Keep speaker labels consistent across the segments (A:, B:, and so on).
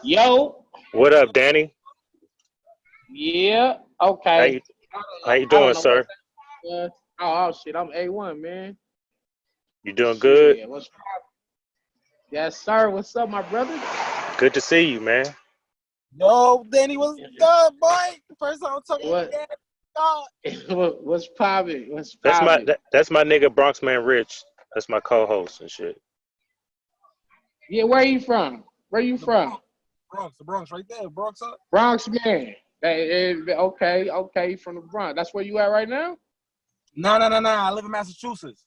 A: Yo,
B: What up, Danny?
A: yeah,
B: How
A: okay.
B: you how you
A: I don't
B: doing,
A: know what
B: sir?
A: that was. Oh shit, I'm A1, man.
B: You doing good?
A: Shit, yes, sir. What's up, my brother?
B: Good to see you, man.
C: Yo, Danny, what's good, boy? The first time I'm talking to
A: What
C: Danny, dog.
A: what's poppin'? What's
B: That's my
A: poppin'?
B: that's my nigga Bronx Man Rich. That's my co-host and shit.
A: Yeah, where you from? Where you
C: The
A: from?
C: Bronx, right there, Bronx up.
A: Bronx, man. Okay, okay, you from the Bronx. That's where you at right now?
C: No. I live in Massachusetts.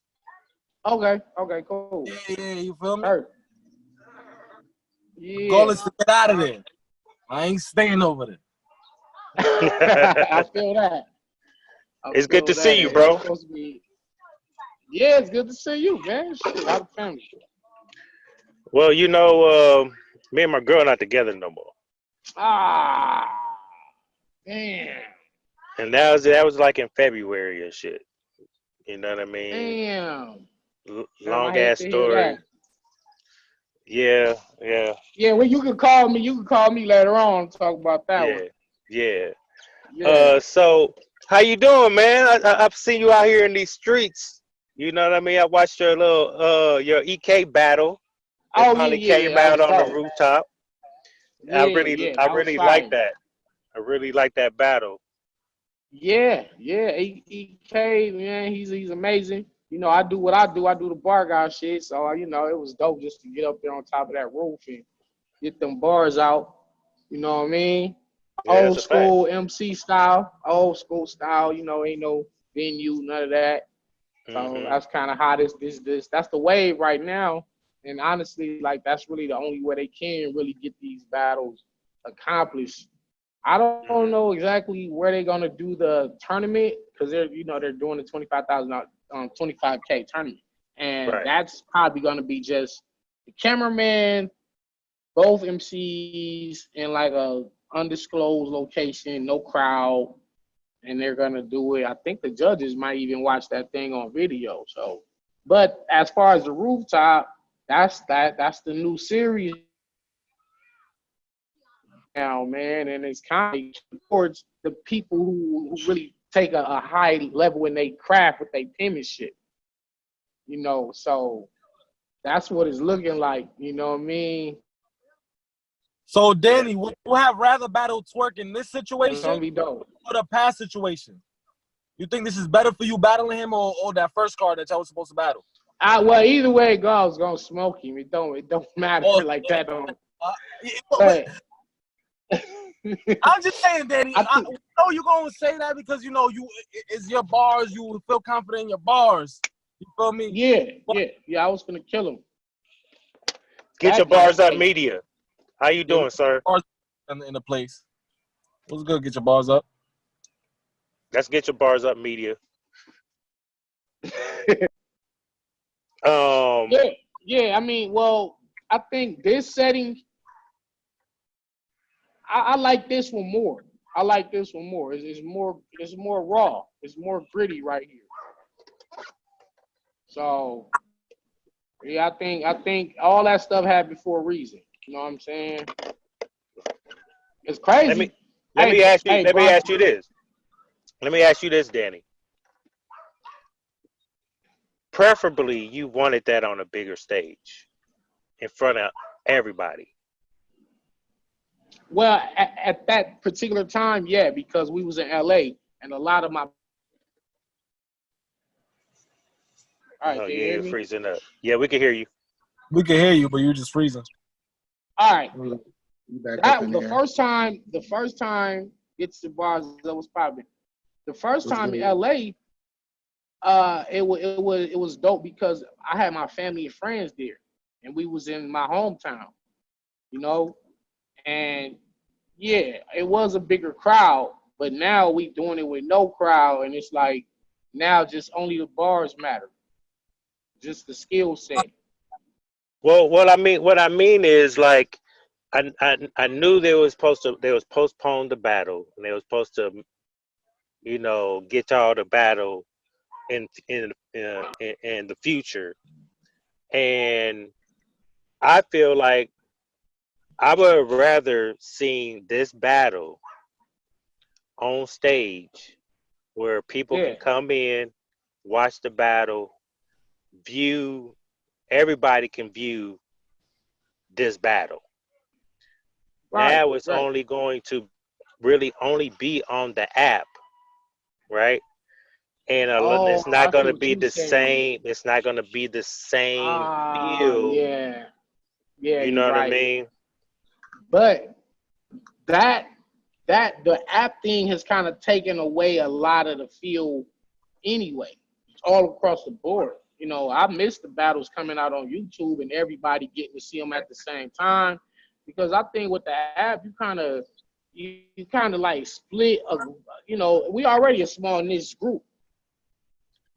A: Okay, okay, cool.
C: Yeah, you feel me?
A: Hurt.
C: The goal
A: Yeah.
C: is to get out of there. I ain't staying over there.
A: I feel that. I
B: It's good to
A: feel
B: see
A: that.
B: you,
A: It's
B: bro.
A: supposed to be. Yeah, it's good to see you, man. Shit, how the family?
B: Well, me and my girl not together no more,
A: Ah, damn,
B: and that was like in February and shit. You know what I mean?
A: damn. Damn, I
B: Long
A: hate
B: ass
A: to hear that.
B: story. Yeah, yeah,
A: Yeah, well, you can call me. You can call me later on and talk about that one.
B: yeah, yeah.
A: Yeah.
B: So how you doing, man? I've seen you out here in these streets. You know what I mean? I watched your little your EK battle that
A: Oh yeah,
B: finally
A: yeah, yeah.
B: came
A: That
B: out
A: was
B: on the
A: dope.
B: rooftop. I
A: Yeah,
B: really
A: yeah.
B: I
A: That was
B: really like
A: fire.
B: that. I really like that battle.
A: Yeah, yeah. He man, he's amazing. You know, I do what I do. I do the bar guy shit. So it was dope just to get up there on top of that roof and get them bars out. You know what I mean?
B: Yeah,
A: Old
B: that's a fact.
A: school MC style, old school style. Ain't no venue, none of that. So
B: Hmm.
A: that's kind of how this that's the wave right now. And honestly, like that's really the only way they can really get these battles accomplished. I don't know
B: Hmm.
A: exactly where they're gonna do the tournament because they're doing the 25,000 25K tournament, and
B: Right.
A: that's probably gonna be just the cameraman, both MCs in like a undisclosed location, no crowd, and they're gonna do it. I think the judges might even watch that thing on video. So, but as far as the rooftop, that's the new series now, man, and it's kind of towards the people who really take a high level in their craft with their penmanship. So that's what it's looking like. You know what I mean?
C: So,
B: Yeah.
C: Danny, would you have rather battle Twork in this
A: It's
C: situation
A: gonna be dope.
C: or the past situation? You think this is better for you battling him or that first card that y'all was supposed to battle?
A: Well, either way it goes, gonna smoke him. It don't matter
C: Or,
A: like that. Don't.
C: yeah,
A: But
C: I'm just saying, Danny.
A: I
C: I
A: think
C: know you're gonna say that because it's your bars. You feel confident in your bars. You feel me?
A: yeah,
C: But
A: yeah, yeah. I was gonna kill him.
B: Get your
A: Exactly.
B: bars up,
A: Hey,
B: media. How you
C: yeah, we
B: doing, sir?
C: bars in the place. What's good? Get your bars up.
B: Let's get your bars up, media. Um,
A: yeah, yeah. I mean, well, I think this setting, I like this one more. I like this one more. It's more raw. It's more gritty right here. So yeah, I think all that stuff happened for a reason. You know what I'm saying? It's
B: let me
A: crazy.
B: let me ask you
A: Hey,
B: let me
A: Bronx.
B: ask you this. Let me ask you this, Danny. Preferably, you wanted that on a bigger stage in front of everybody.
A: Well, at that particular time, yeah, because we was in LA and a lot of my. All right,
B: Oh
A: can you
B: yeah,
A: hear
B: you're
A: me?
B: freezing up. Yeah, we can hear you.
C: We can hear you, but you're just freezing.
A: All right.
D: You back up
A: That
D: in
A: the
D: there.
A: first time it's the bars that was popping. The first
D: What's
A: time in
D: good?
A: LA, it was dope because I had my family and friends there, and we was in my hometown, you know, and yeah, it was a bigger crowd, but now we doing it with no crowd, and it's like now just only the bars matter, just the skill set.
B: Well, what I mean is like I knew they was postpone the battle and they was supposed to get y'all to battle in the future, and I feel like I would rather seen this battle on stage where people
A: Yeah.
B: can come in, watch the battle, view, everybody can view this battle.
A: Right.
B: Now it's
A: Right.
B: only going to really only be on the app, right? And
A: Oh,
B: it's not
A: I
B: going
A: see
B: to
A: what
B: be
A: you
B: the
A: saying.
B: same. It's not going to be the same feel.
A: Yeah. Yeah,
B: You
A: you're
B: know what I
A: right.
B: mean?
A: But that the app thing has kind of taken away a lot of the feel anyway, all across the board. You know, I miss the battles coming out on YouTube and everybody getting to see them at the same time, because I think with the app you kind of like split you know, we already a small niche group,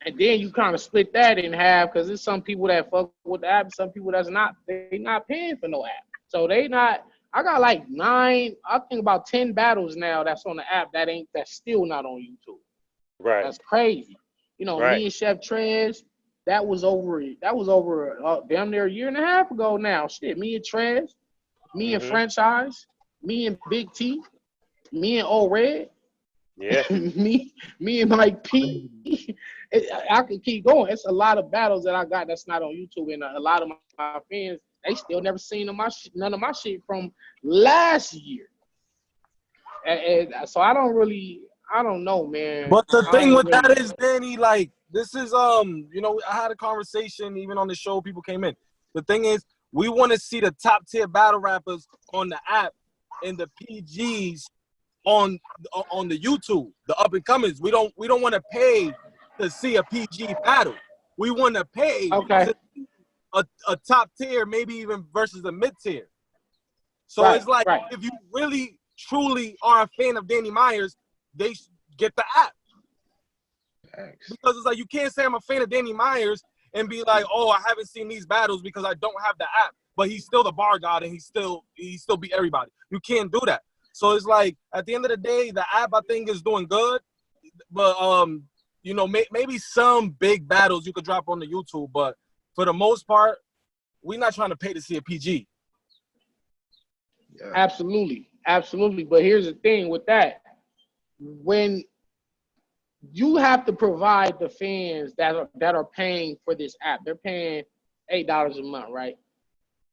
A: and then you kind of split that in half, because there's some people that fuck with the app and some people that's not, they not paying for no app, so they not. I got like 9, I think about 10 battles now that's on the app that's still not on YouTube.
B: Right,
A: That's crazy. You know,
B: right.
A: me and Chef Trez, that was over damn near a year and a half ago now. Shit, me and Trez, me and
B: Hmm.
A: Franchise, me and Big T, me and O Red,
B: Yeah.
A: me and Mike P. I could keep going. It's a lot of battles that I got that's not on YouTube, and a lot of my fans, they still never seen none of my shit from last year. And so I don't know, man.
C: But the
A: I
C: thing
A: ain't
C: with
A: really.
C: that is, Danny, like, this is you know, I had a conversation even on the show. People came in. The thing is, we want to see the top tier battle rappers on the app and the PGs on the YouTube, the up and comers. We don't want to pay to see a PG battle. We want to pay
A: Okay.
C: to see a top tier, maybe even versus a mid tier. So
A: Right,
C: it's like,
A: right.
C: if you really truly are a fan of Danny Myers, they get the app. Because it's like, you can't say I'm a fan of Danny Myers and be like, oh, I haven't seen these battles because I don't have the app. But he's still the bar god and he still beat everybody. You can't do that. So it's like, at the end of the day, the app, I think, is doing good. But you know, maybe some big battles you could drop on the YouTube. But for the most part, we're not trying to pay to see a PG.
D: Yeah.
A: Absolutely, absolutely. But here's the thing with that: when you have to provide the fans that are paying for this app, they're paying $8 a month, right?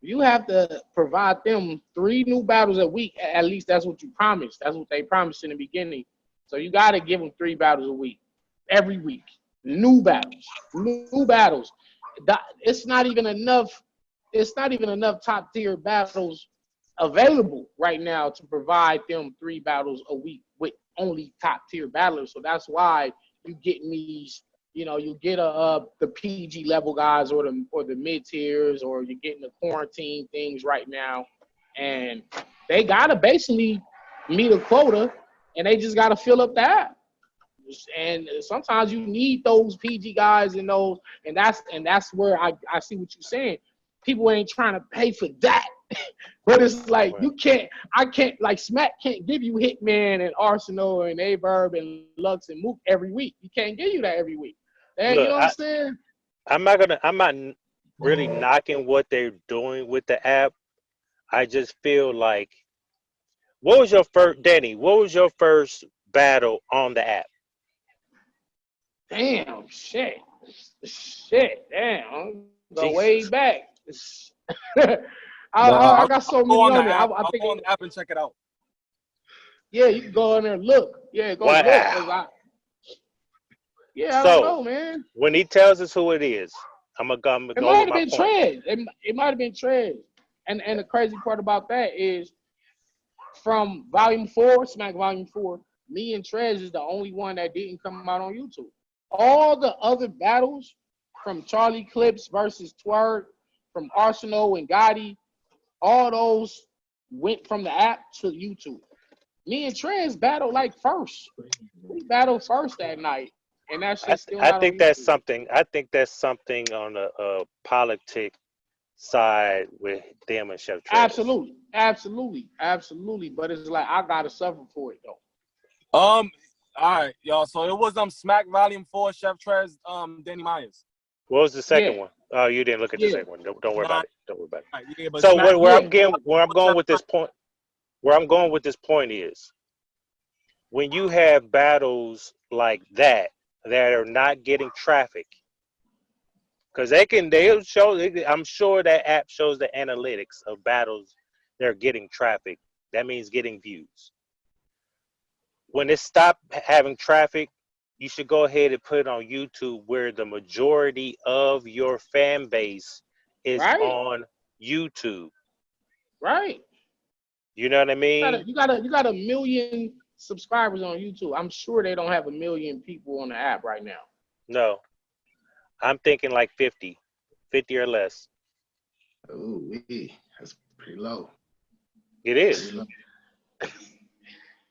A: You have to provide them 3 new battles a week. At least that's what you promised. That's what they promised in the beginning. So you got to give them 3 battles a week, every week. New battles, new battles. It's not even enough. It's not even enough top tier battles available right now to provide them 3 battles a week with only top tier battlers. So that's why you getting these. You know, you get the PG level guys or the mid tiers, or you're getting the quarantine things right now, and they gotta basically meet a quota, and they just gotta fill up the app. And sometimes you need those PG guys and those, and that's where I see what you're saying. People ain't trying to pay for that. But it's like, I can't, like, Smack can't give you Hitman and Arsenal and Averb and Lux and Mook every week. He can't give you that every week. And you
B: Look,
A: know what I'm saying?
B: I'm not really knocking what they're doing with the app. I just feel like, what was your first, Danny? What was your first battle on the app?
A: Damn, shit, damn. Go way
B: Jesus.
A: back.
C: No,
A: I got so
C: I'll go
A: many
C: on the
A: on there.
C: app.
A: I
C: I'll
A: think,
C: go on the app and check it out.
A: yeah, you can go in there and look. Yeah, go look.
B: Wow.
A: Yeah, I don't
B: So
A: know, man.
B: when he tells us who it is, I'm gonna
A: It
B: go
A: might
B: with
A: have
B: my
A: been
B: point.
A: Trez. It might have been Trez. And the crazy part about that is, from Volume 4, Smack Volume 4, me and Trez is the only one that didn't come out on YouTube. All the other battles, from Charlie Clips versus Twork, from Arsenal and Gotti, all those went from the app to YouTube. Me and Trez battled like first. We battled first that night, and that shit's still
B: I
A: not on
B: think that's
A: YouTube.
B: something. I think that's something on the politic side with them and Chef Trez.
A: Absolutely. But it's like, I gotta suffer for it though.
C: All right, y'all. So it was Smack Volume 4, Chef Trez, Danny Myers.
B: What was the second
A: Yeah.
B: one? Oh, you didn't look at the
A: Yeah,
B: second one. Don't worry
C: Nah,
B: about it. Don't worry about it.
C: yeah, but
B: So
C: Smash
A: yeah,
B: where I'm going with this point, where I'm going with this point is when you have battles like that are not getting traffic, because they'll show. I'm sure that app shows the analytics of battles that are getting traffic. That means getting views. When it stopped having traffic, you should go ahead and put it on YouTube where the majority of your fan base is
A: right,
B: on YouTube.
A: right.
B: You know what I mean?
A: You got a million subscribers on YouTube. I'm sure they don't have a million people on the app right now.
B: No, I'm thinking like 50 or less.
D: Ooh, that's pretty low.
B: It
D: Pretty
B: is.
D: low.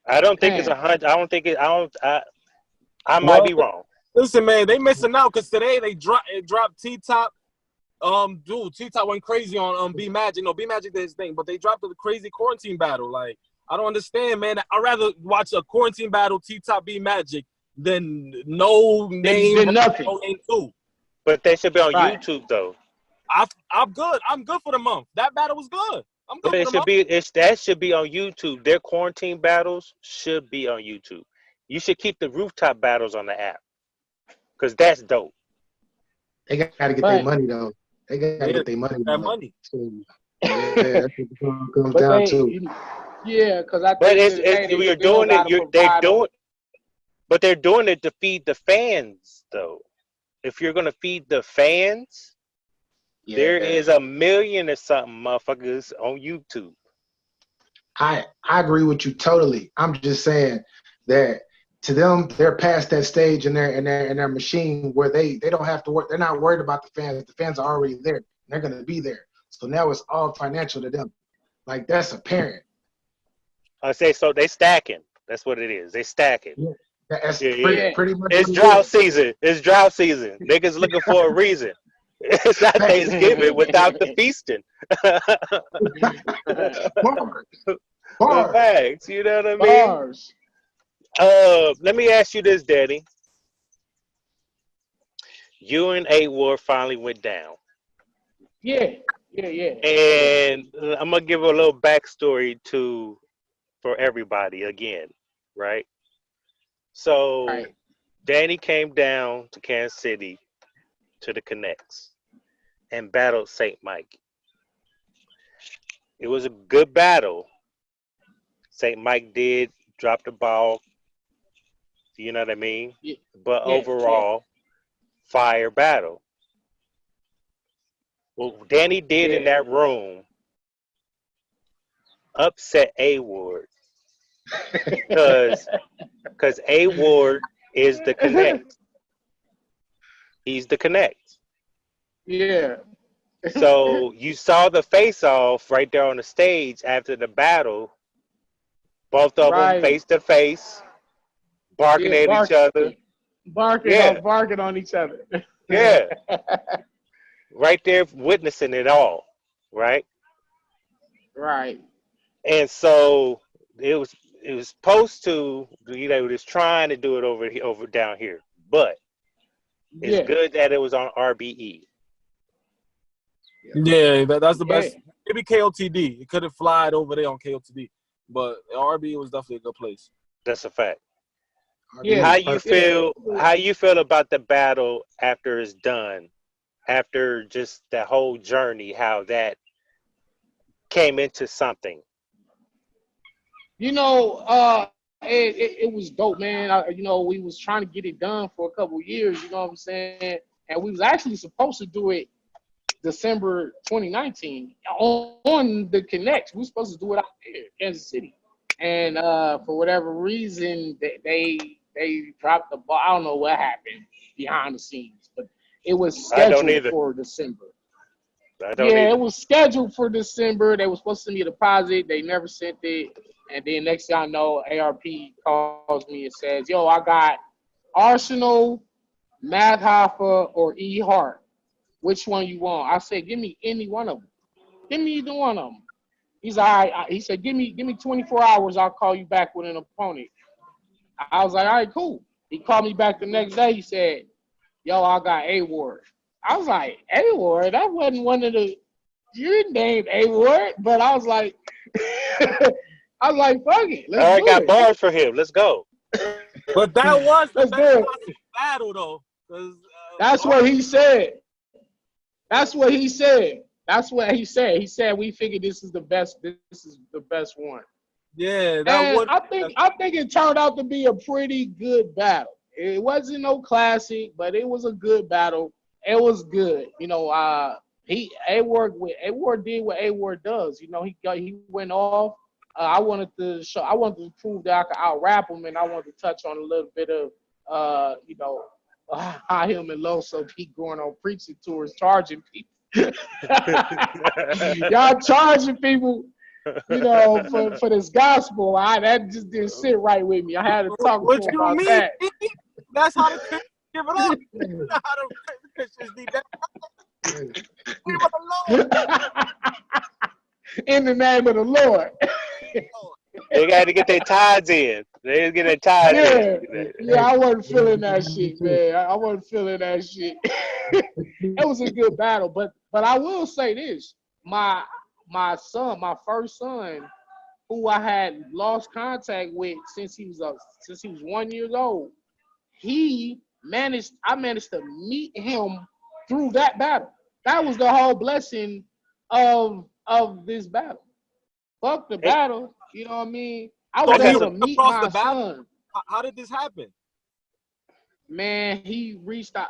B: I don't think it's
A: Man,
B: 100. I don't think it. I might
C: well,
B: be wrong.
C: listen, man, they missing out because today they dropped T-Top. Dude, T-Top went crazy on B Magic. No, B Magic did his thing, but they dropped a crazy quarantine battle. Like, I don't understand, man. I'd rather watch a quarantine battle, T-Top B Magic, than no name,
A: did nothing.
C: no name two.
B: But they should be on
A: Right.
B: YouTube though.
C: I'm good. I'm good for the month. That battle was good. I'm good
B: But
C: for
B: it
C: the
B: should
C: month.
B: be. That should be on YouTube. Their quarantine battles should be on YouTube. You should keep the rooftop battles on the app because that's dope.
D: They got to get their
A: But
D: money though. They got to
C: Yeah,
D: get their money.
C: that
D: Though.
C: money.
D: So, yeah, that's what the song comes
A: but
D: down
A: they,
D: to.
A: yeah, because at the
B: But
A: end of the day, they
B: you're
A: still
B: doing it.
A: got to provide them.
B: But they're doing it to feed the fans though. If you're gonna feed the fans, there
D: Yeah,
B: is a million or something motherfuckers on YouTube.
D: I agree with you totally. I'm just saying that to them, they're past that stage in their machine where they don't have to work. They're not worried about the fans. The fans are already there. They're gonna be there. So now it's all financial to them. Like that's apparent.
B: I say so. They stacking. That's what it is. They stacking.
D: Yeah, that's
B: Yeah, yeah.
D: pretty much
B: It's
D: what it
B: drought
D: is.
B: season. It's drought season. Niggas looking for a reason. It's not Thanksgiving without the feasting.
D: Bars.
B: The
D: Bars.
B: facts. You know what I mean?
A: Bars.
B: Let me ask you this, Daddy. You and A War finally went down.
A: Yeah.
B: And I'm gonna give a little backstory for everybody again, right? So
A: Right.
B: Danny came down to Kansas City to the Connects and battled St. Mike. It was a good battle. St. Mike did drop the ball, you know what I mean?
A: Yeah.
B: But
A: Yeah.
B: overall, fire battle. What Danny did in that room upset A Ward because A Ward is the Connect. He's the Connect.
A: Yeah.
B: So you saw the face off right there on the stage after the battle. Both of them
A: Right.
B: face to face, barking
A: Yeah,
B: at each other.
A: barking on each other.
B: Yeah, right there witnessing it all, right?
A: Right.
B: And so it was supposed to, it was trying to do it over down here, but it's
A: Yeah.
B: good that it was on RBE.
C: Yeah, that's the
A: Yeah.
C: best. Maybe KOTD. It could have flied over there on KOTD, but RB was definitely a good place.
B: That's a fact.
A: Yeah.
B: How you feel? How you feel about the battle after it's done? After just that whole journey, how that came into something.
A: You know, it was dope, man. We was trying to get it done for a couple years. You know what I'm saying? And we was actually supposed to do it December 2019 on the Connects. We were supposed to do it out there, Kansas City. And for whatever reason, they dropped the ball. I don't know what happened behind the scenes, but it was scheduled for December. It was scheduled for December. They were supposed to send me a deposit. They never sent it. And then next thing I know, ARP calls me and says, yo, I got Arsenal, Matt Hoffa, or E. Hart. Which one you want? I said, give me any one of them. Give me either one of them. He's all right. He said, give me 24 hours. I'll call you back with an opponent. I was like, all right, cool. He called me back the next day. He said, yo, I got A Ward. I was like, A-Ward, that wasn't one of the, you named A-Ward, but I was like, I was like, fuck it, let's
B: I
A: do
B: got
A: it.
B: bars for him. Let's go.
C: But that was the
A: Let's
C: best
A: do it.
C: possible battle, though. 'Cause,
A: That's what he said. That's what he said. That's what he said. He said we figured this is the best. This is the best one.
C: Yeah, that
A: And
C: would.
A: I think it turned out to be a pretty good battle. It wasn't no classic, but it was a good battle. It was good. You know, A-Ward did what A-Ward does. You know, he went off. I wanted to prove that I could out rap him, and I wanted to touch on a little bit of you know, how him and Loso keep going on preaching tours, charging people. Y'all charging people, you know, for this gospel. That just didn't sit right with me. I had to talk
C: What
A: to him
C: you
A: about
C: mean?
A: that.
C: That's how the Christians give it up. That's how the Christians need that. Give it alone.
A: In the name of the Lord.
B: They got to get their tithes in. They get their tithes in.
A: Yeah, I wasn't feeling that shit, man. I wasn't feeling that shit. It was a good battle, but I will say this: my first son, who I had lost contact with since he was 1 year old, I managed to meet him through that battle. That was the whole blessing of this battle. Fuck the battle, you know what I mean? I was able to meet my son.
C: How did this happen?
A: Man, he reached out.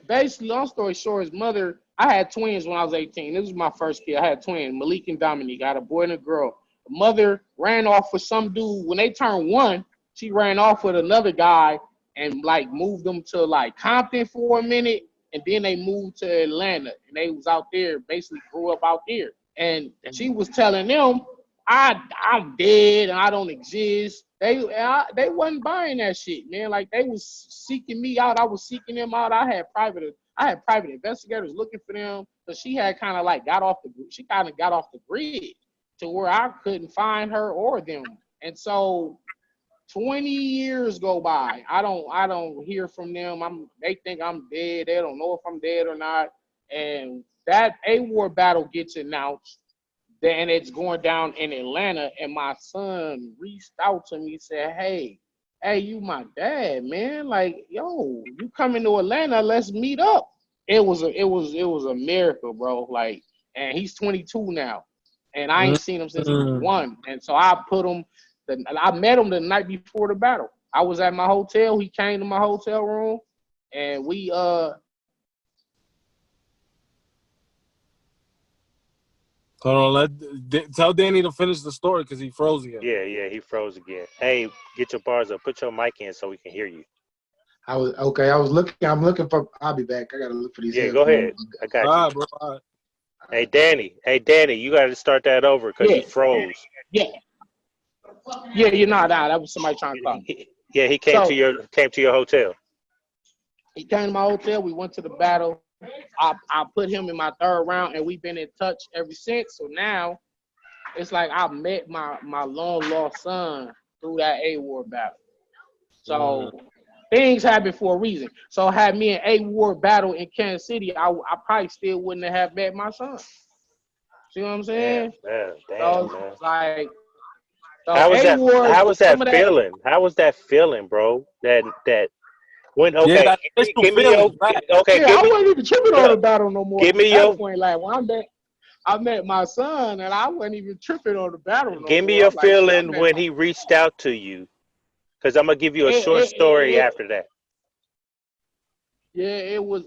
A: Basically, long story short, his mother, I had twins when I was 18. This was my first kid. I had twins, Malik and Dominique. I had a boy and a girl. The mother ran off with some dude. When they turned 1, she ran off with another guy and like moved them to like Compton for a minute. And then they moved to Atlanta. And they was out there, basically grew up out there. And she was telling them, I'm dead and I don't exist. They wasn't buying that shit, man. Like they was seeking me out. I was seeking them out. I had private investigators looking for them. But she had kind of like got off the grid to where I couldn't find her or them. And so 20 years go by. I don't hear from them. They think I'm dead. They don't know if I'm dead or not. And that A-War battle gets announced. Then it's going down in Atlanta, and my son reached out to me and said, hey, you my dad, man. Like, yo, you coming to Atlanta, let's meet up. It was a miracle, bro. Like, and he's 22 now. And I ain't seen him since he was 1. And so I met him the night before the battle. I was at my hotel. He came to my hotel room, and we
C: Hold on, tell Danny to finish the story because he froze again.
B: Yeah, he froze again. Hey, get your bars up. Put your mic in so we can hear you.
D: I'm looking for. I'll be back. I gotta look for these.
B: Yeah, go ahead. I got you.
C: All right, bro. All right.
B: Hey, Danny, you got to start that over because you froze.
A: Yeah, you're not out. That was somebody trying to call me.
B: Yeah, he came to your hotel.
A: He came to my hotel. We went to the battle. I put him in my 3rd round, and we've been in touch ever since. So now it's like I met my long lost son through that A-War battle. So things happen for a reason. So had me and A-War battle in Kansas City, I probably still wouldn't have met my son. See what I'm saying?
B: Damn, man.
A: Like, so
B: how was that feeling?
A: That,
B: how was that feeling, bro? That when
C: I wasn't
A: even tripping on the battle no more.
B: Give me
A: at
B: your
A: that point, like when I met my son, and I wasn't even tripping on the battle no more.
B: Give me your feeling when he reached out to you, because I'm gonna give you a short story after that.
A: Yeah, it was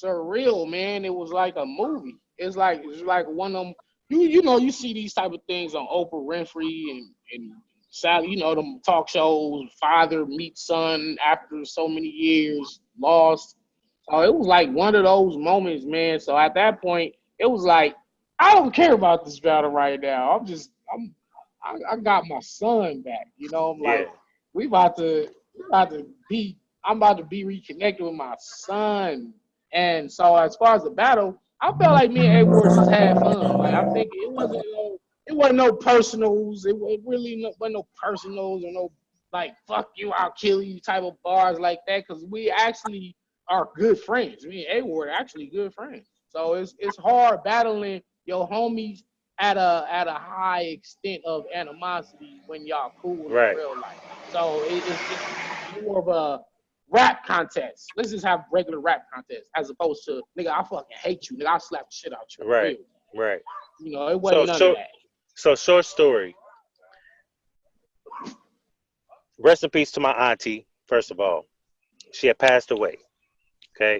A: surreal, man. It was like a movie. It's like one of them. You see these type of things on Oprah Winfrey and Sally, them talk shows, father meets son after so many years, lost. So it was like one of those moments, man. So at that point, it was like, I don't care about this battle right now. I got my son back. I'm like, I'm about to be reconnected with my son. And so as far as the battle, I felt like me and A-Ward just had fun. Like I think it wasn't no personals. It really wasn't no personals or no like fuck you, I'll kill you type of bars like that. Cause we actually are good friends. Me and A-Ward are actually good friends. So it's hard battling your homies at a high extent of animosity when y'all cool in
B: Right.
A: real life. So it's more of a rap contest. Let's just have regular rap contest as opposed to nigga, I fucking hate you, nigga, I'll slap the shit out you.
B: Right.
A: Real.
B: Right.
A: You know, it wasn't none of that.
B: So short story. Rest in peace to my auntie, first of all. She had passed away. Okay.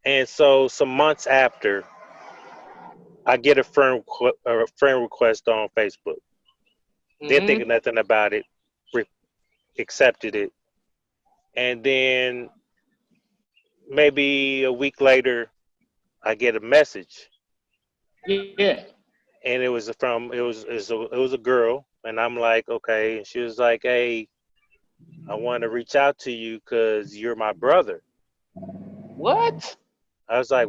B: And so some months after, I get a friend request on Facebook. Didn't think nothing about it. Accepted it. And then maybe a week later, I get a message.
A: Yeah.
B: And it was a girl, and I'm like, okay. And she was like, hey, I want to reach out to you because you're my brother.
A: What?
B: I was like,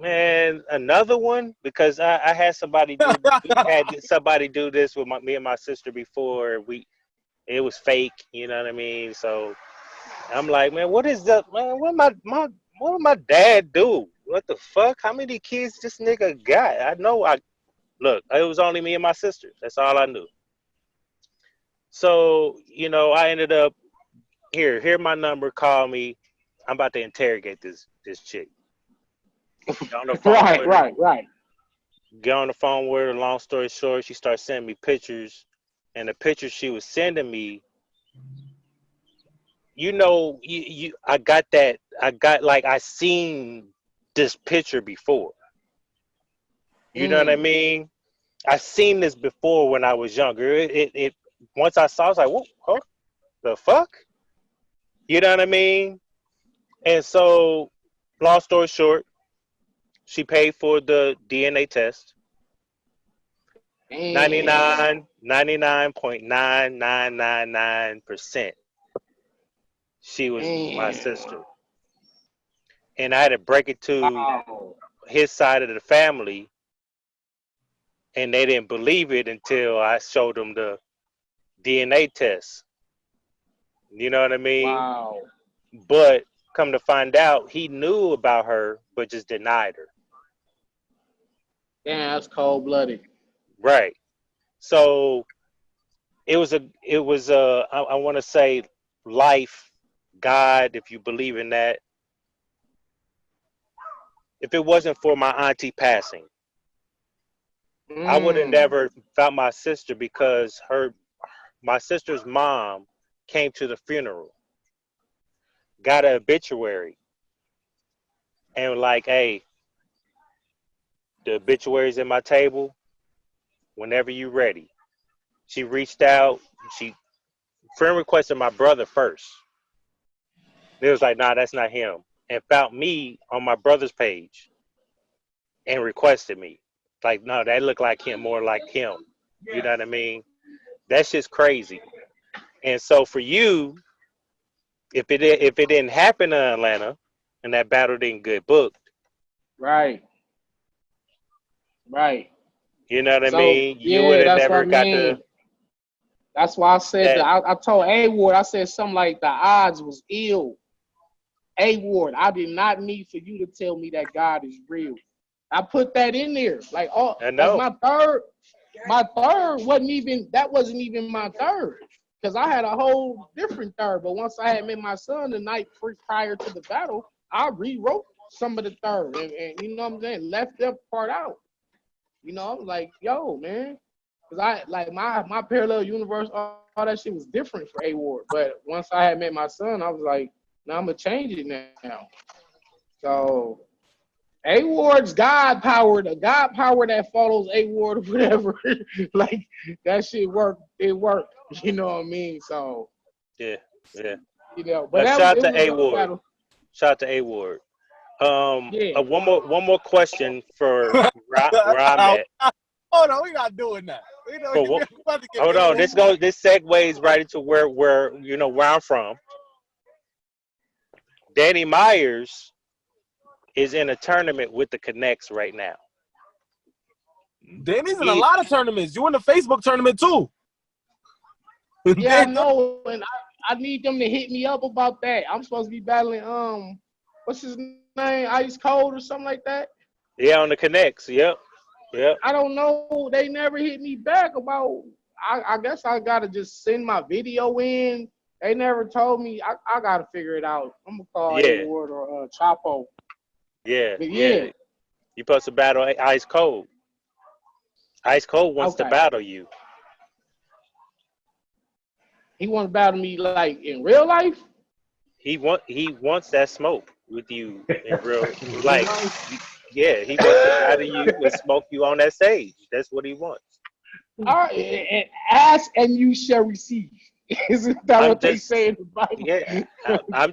B: man, another one? Because I had somebody do this with me and my sister before. It was fake, you know what I mean? So I'm like, man, what is that, man? What my dad do? What the fuck? How many kids this nigga got? Look, it was only me and my sister. That's all I knew. So, you know, I ended up here my number, call me. I'm about to interrogate this chick. Get on the phone
A: Right.
B: Get on the phone with her. Long story short, she started sending me pictures, and the pictures she was sending me, you know, I seen this picture before. You know what I mean? I seen this before when I was younger. It once I saw, I was like, what the fuck? You know what I mean? And so, long story short, she paid for the DNA test. 99.9999% she was my sister. And I had to break it to his side of the family, and they didn't believe it until I showed them the DNA test. You know what I mean?
A: Wow.
B: But come to find out, he knew about her, but just denied her.
A: Damn, that's cold-blooded.
B: Right. So it was I want to say life, God, if you believe in that. If it wasn't for my auntie passing, I would have never found my sister, because my sister's mom came to the funeral, got an obituary, and was like, hey, the obituary's in my table. Whenever you ready. She reached out. She friend requested my brother first. It was like, nah, that's not him. And found me on my brother's page and requested me. Like, no, that looked like him, more like him. You know what I mean? That's just crazy. And so for you, if it didn't happen in Atlanta and that battle didn't get booked.
A: Right.
B: You know what I mean? You would have never got the.
A: That's why I said I told A-Ward, I said something like the odds was ill. A-Ward, I did not need for you to tell me that God is real. I put that in there. Like,
B: I know.
A: Like my third wasn't even my third. Because I had a whole different third. But once I had met my son the night prior to the battle, I rewrote some of the third. And you know what I'm saying? Left that part out. You know, I was like, yo, man. Because I like my parallel universe, all that shit was different for A-Ward. But once I had met my son, I was like, now I'm going to change it now. So A-Ward's God power, the God power that follows A-Ward or whatever, like that shit worked. It worked. You know what I mean? So
B: yeah.
A: You know, but
B: shout out to A-Ward. Shout out to A-Ward. One more question for where I'm at.
C: Hold on, we're not doing that.
B: Hold on, this segues right into where you know where I'm from. Danny Myers is in a tournament with the Connects right now.
C: Danny's in a lot of tournaments. You in the Facebook tournament too.
A: Yeah, I know, and I need them to hit me up about that. I'm supposed to be battling what's his name, Ice Cold or something like that.
B: Yeah, on the connects. Yep. Yep.
A: I don't know. They never hit me back about. I guess I gotta just send my video in. They never told me. I gotta figure it out. I'm gonna call
B: Yeah.
A: Ward or Chapo.
B: Yeah.
A: But
B: Yeah.
A: yeah,
B: You supposed to battle Ice Cold. Ice Cold wants to
A: okay.
B: battle you.
A: He wants to battle me like in real life.
B: He wants that smoke with you in real like. Yeah, he wants to battle you and smoke you on that stage. That's what he wants.
A: All right, and ask and you shall receive. Isn't that
B: I'm
A: what they
B: just
A: say in the Bible?
B: Yeah, I'm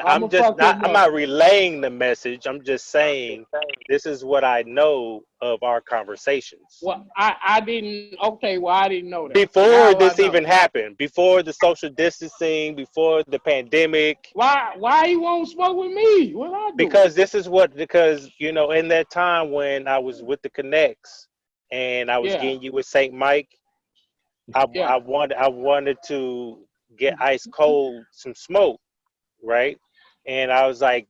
A: I'ma fuck him
B: I'm
A: up.
B: not relaying the message. I'm just saying this is what I know of our conversations.
A: Well, I didn't. Okay, well I didn't know that.
B: Before
A: Now I
B: this
A: know.
B: even happened, before the social distancing, before the pandemic,
A: Why he won't smoke with me? What I do?
B: because you know, in that time when I was with the Connects and I was
A: Yeah,
B: getting you with Saint Mike, I
A: yeah.
B: wanted to get Ice Cold some smoke, right? And I was like,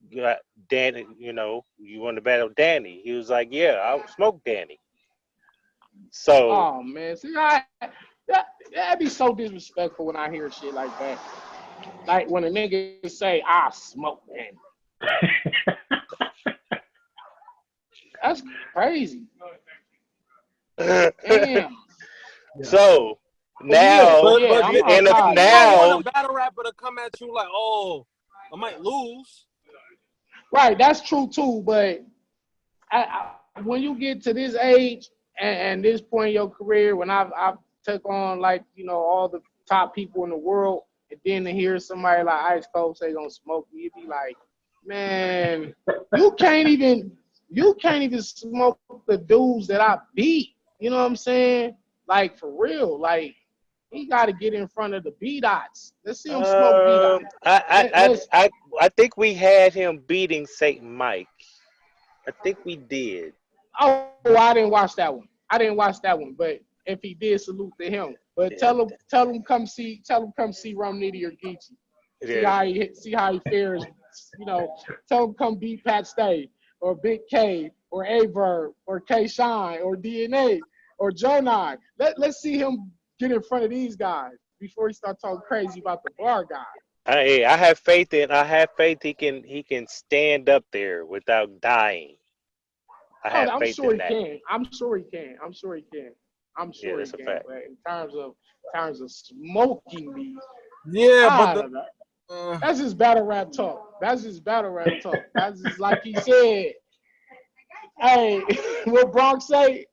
B: Danny, you know, you want to battle Danny? He was like, yeah, I'll smoke Danny. So,
A: Oh man, see, that'd be so disrespectful when I hear shit like that. Like when a nigga say, "I smoke," man, that's crazy. Damn.
B: so
A: But yeah,
B: now,
A: yeah, I'm
B: and if
A: outside.
C: You don't want
B: now,
C: a battle rapper to come at you like, oh, I might lose.
A: Right, that's true too. But when you get to this age and this point in your career, when I've took on like all the top people in the world, and then to hear somebody like Ice Cold say gonna smoke me, you'd be like, man, you can't even smoke the dudes that I beat. You know what I'm saying? Like for real, like he got to get in front of the B dots. Let's see him smoke B dots.
B: I think we had him beating Saint Mike. I think we did.
A: Oh, I didn't watch that one. But if he did, salute to him. But
B: Yeah,
A: tell him come see Rum Nitty or Geechee.
B: yeah.
A: See how he fares. Tell him come beat Pat Stay or Big K or Averb or K Shine or DNA or Joe Nine. Let's see him get in front of these guys before he start talking crazy about the bar guy.
B: I have faith he can stand up there without dying. I
A: Oh,
B: have
A: I'm
B: faith
A: sure
B: in
A: he
B: that.
A: can. I'm sure he can.
B: Yeah, that's a fact.
A: But in terms of smoking me,
C: Yeah, but
A: I don't know.
C: the
A: That's just battle rap talk. That's just like he said. Hey, what Bronx say?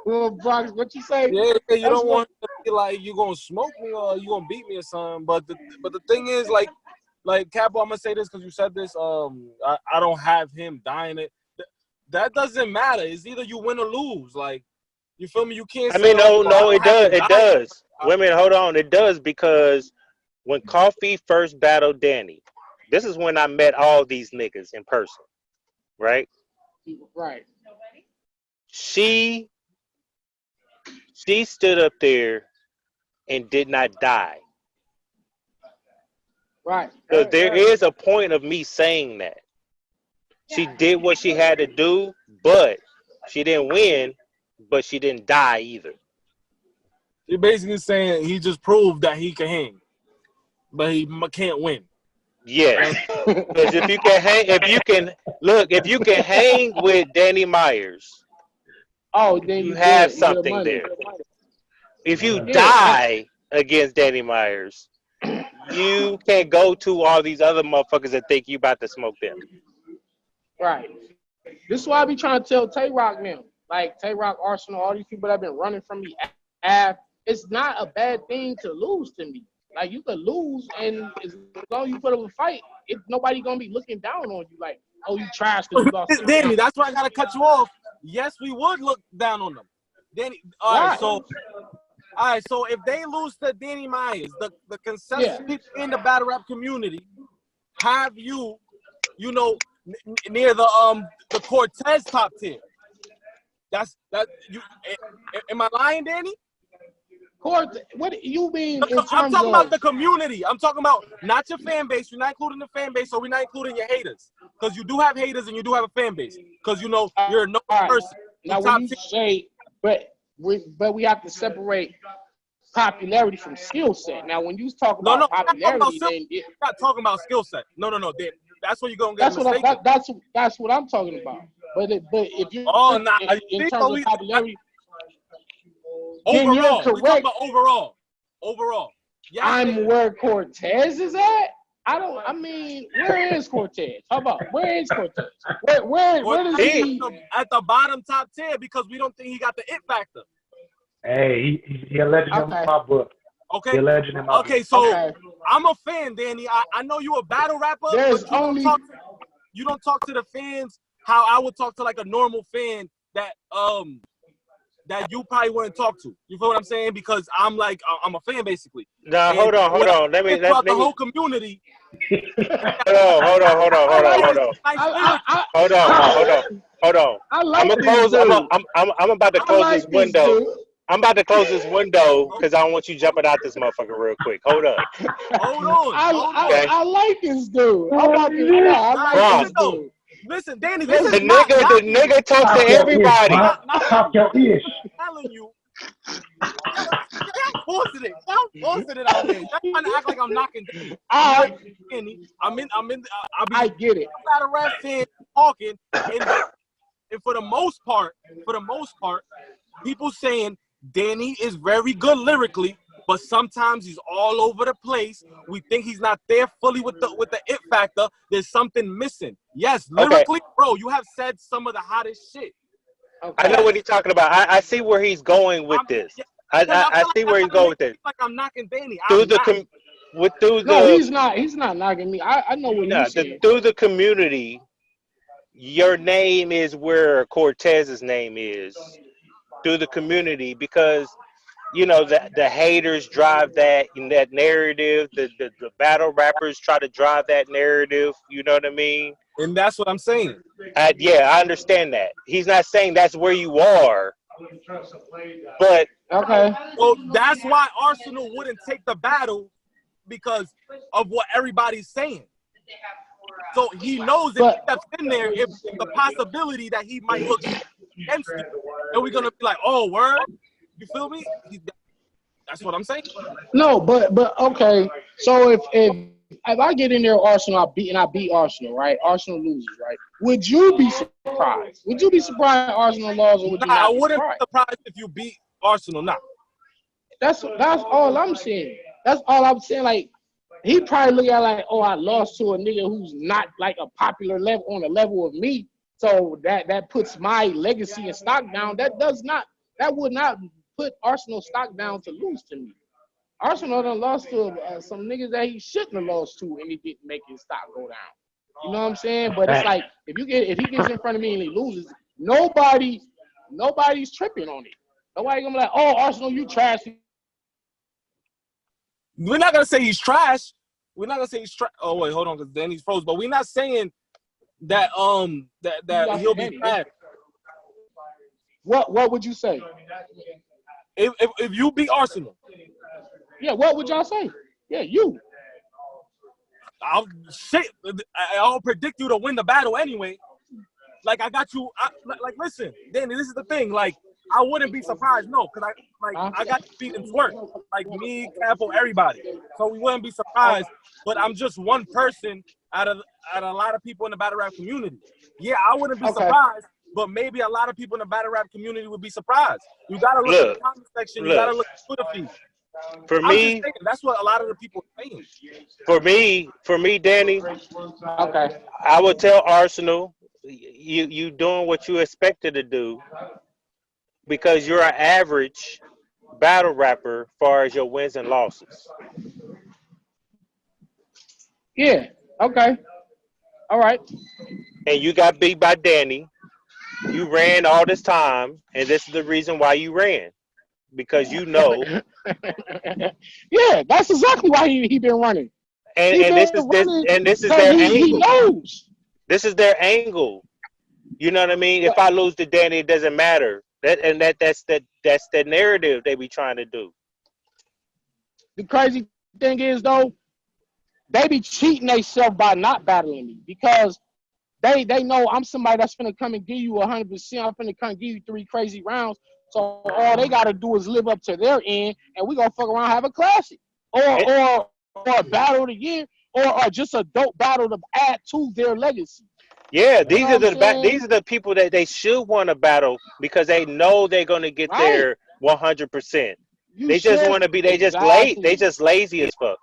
A: What you say?
C: yeah, you
A: That's
C: don't
A: what.
C: want to be like you gonna smoke me or you gonna beat me or something. But the thing is like Capo, I'm gonna say this because you said this. I don't have him dying it. That doesn't matter. It's either you win or lose. Like you feel me? You can't
B: I
C: say
B: mean,
C: oh I
B: no,
C: don't
B: it
C: have
B: does.
C: him
B: It
C: dying.
B: does. Women, hold on. It does because when Coffee first battled Danny, this is when I met all these niggas in person, right?
A: Right.
B: She stood up there and did not die.
A: Right.
B: Because there is a point of me saying that. She did what she had to do, but she didn't win, but she didn't die either.
C: You're basically saying he just proved that he can hang, but he can't win.
B: Yes. Because if you can hang with Danny Myers,
A: Oh, then
B: you
A: you
B: have
A: good. You get
B: something
A: money.
B: there. If you
A: Yeah.
B: die against Danny Myers, you can't go to all these other motherfuckers that think you about to smoke them.
A: Right. This is why I be trying to tell Tay Rock now. Like Tay Rock, Arsenal, all these people that have been running from me. It's not a bad thing to lose to me. Like you could lose, and as long as you put up a fight, nobody gonna be looking down on you. Like, oh, you trash because you lost.
C: Danny, that's why I gotta cut you off. Yes, we would look down on them. Danny, all right, so if they lose to Danny Myers, the consensus people in the battle rap community have you near the Cortez top tier. That's that you. Am I lying, Danny?
A: What do you mean in
C: I'm
A: terms
C: talking
A: of?
C: about the community. I'm talking about not your fan base. We're not including the fan base, so we're not including your haters. Because you do have haters and you do have a fan base. Because you know you're a known
A: All right.
C: person.
A: Now, when you say, but we have to separate popularity from skill set. Now, when you talk about popularity, then
C: we're not talking about skill set. No. That's where you're gonna get
A: that's what
C: mistaken.
A: that's what I'm talking about. But if you in terms of popularity, then you're
C: overall, we're talking
A: correct.
C: about overall. Yes,
A: I'm where Cortez is at. I mean, where is Cortez? How about where is Cortez? Where does he
C: at the bottom top 10 because we don't think he got the it factor.
E: Hey, he a legend in my book.
C: Okay.
E: He a legend in my book.
C: So I'm a fan, Danny. I know you a battle rapper,
A: There's
C: but you don't talk to the fans how I would talk to like a normal fan that you probably wouldn't talk to. You feel what I'm saying? Because I'm a fan basically.
B: No, hold on. Let me
C: the whole community.
B: Hold on.
A: I'm
B: about to close this window. I'm about to close this window because I don't want you jumping out this motherfucker real quick. Hold up.
C: Hold on.
A: I like this dude. I like this dude.
C: Listen, Danny,
B: the nigga talks to everybody.
E: Talk your ish.
C: I'm telling you. Y'all forcing it out there. Y'all trying to act like I'm knocking Danny. I
A: get it.
C: I'm not a rap fan talking, and for the most part, people saying Danny is very good lyrically, but sometimes he's all over the place. We think he's not there fully with the it factor. There's something missing. Yes, lyrically, bro, you have said some of the hottest shit.
B: Okay. I know what he's talking about. I see where he's going with this. I see where he's going with this.
C: Like I'm knocking Danny.
A: No, he's not. He's not knocking me. I know what he's saying.
B: Through the community, your name is where Cortez's name is. Through the community, because you know the haters drive that narrative. The battle rappers try to drive that narrative. You know what I mean?
C: And that's what I'm saying.
B: Yeah, I understand that. He's not saying that's where you are. But
A: okay.
C: Well, that's why Arsenal wouldn't take the battle because of what everybody's saying. So he knows if he steps in there, if the possibility that he might look against you, and we're gonna be like, "Oh, word," you feel me? That's what I'm saying.
A: No, but okay. So if I get in there, Arsenal, I beat Arsenal, right? Arsenal loses, right? Would you be surprised? Would you be surprised Arsenal lost, or would you not?
C: I wouldn't be surprised if you beat Arsenal. Nah.
A: That's all I'm saying. That's all I'm saying. Like he probably look at like, oh, I lost to a nigga who's not like a popular level on the level of me. So that puts my legacy and stock down. That would not put Arsenal stock down to lose to me. Arsenal done lost to some niggas that he shouldn't have lost to, and he didn't make his stock go down. You know what I'm saying? But it's like if he gets in front of me and he loses, nobody's tripping on it. Nobody gonna be like, oh, Arsenal, you trash.
C: We're not gonna say he's trash. We're not gonna say he's trash. Oh wait, hold on, because then he's froze. But we're not saying that that he'll be trash.
A: What would you say?
C: If you beat Arsenal.
A: Yeah, what would y'all say? Yeah, you.
C: I'll predict you to win the battle anyway. Like I got you. Like listen, Danny, this is the thing. Like I wouldn't be surprised, no, because I got you beat in Twork, like me, Capo, everybody. So we wouldn't be surprised. But I'm just one person out of a lot of people in the battle rap community. Yeah, I wouldn't be surprised, but maybe a lot of people in the battle rap community would be surprised. You gotta look at the comment section. You gotta look at Twitter feed.
B: For me,
C: that's what a lot of the people are saying.
B: For me, Danny.
A: Okay.
B: I would tell Arsenal, you doing what you expected to do, because you're an average battle rapper as far as your wins and losses.
A: Yeah. Okay. All right.
B: And you got beat by Danny. You ran all this time, and this is the reason why you ran. Because you know.
A: Yeah, that's exactly why he been running.
B: And this is their angle.
A: He knows.
B: This is their angle. You know what I mean? If I lose to Danny, it doesn't matter. That's the narrative they be trying to do.
A: the crazy thing is though, they be cheating themselves by not battling me because they know I'm somebody that's finna come and give you 100%. I'm finna come give you 3 crazy rounds. So all they gotta do is live up to their end, and we gonna fuck around and have a classic, or a battle of the year, or just a dope battle to add to their legacy.
B: Yeah,
A: You know
B: these are the people that they should want to battle because they know they're gonna get
A: right?
B: their 100%.
A: You
B: They just
A: should
B: want to be. They just late. They
A: exactly.
B: just lazy as fuck.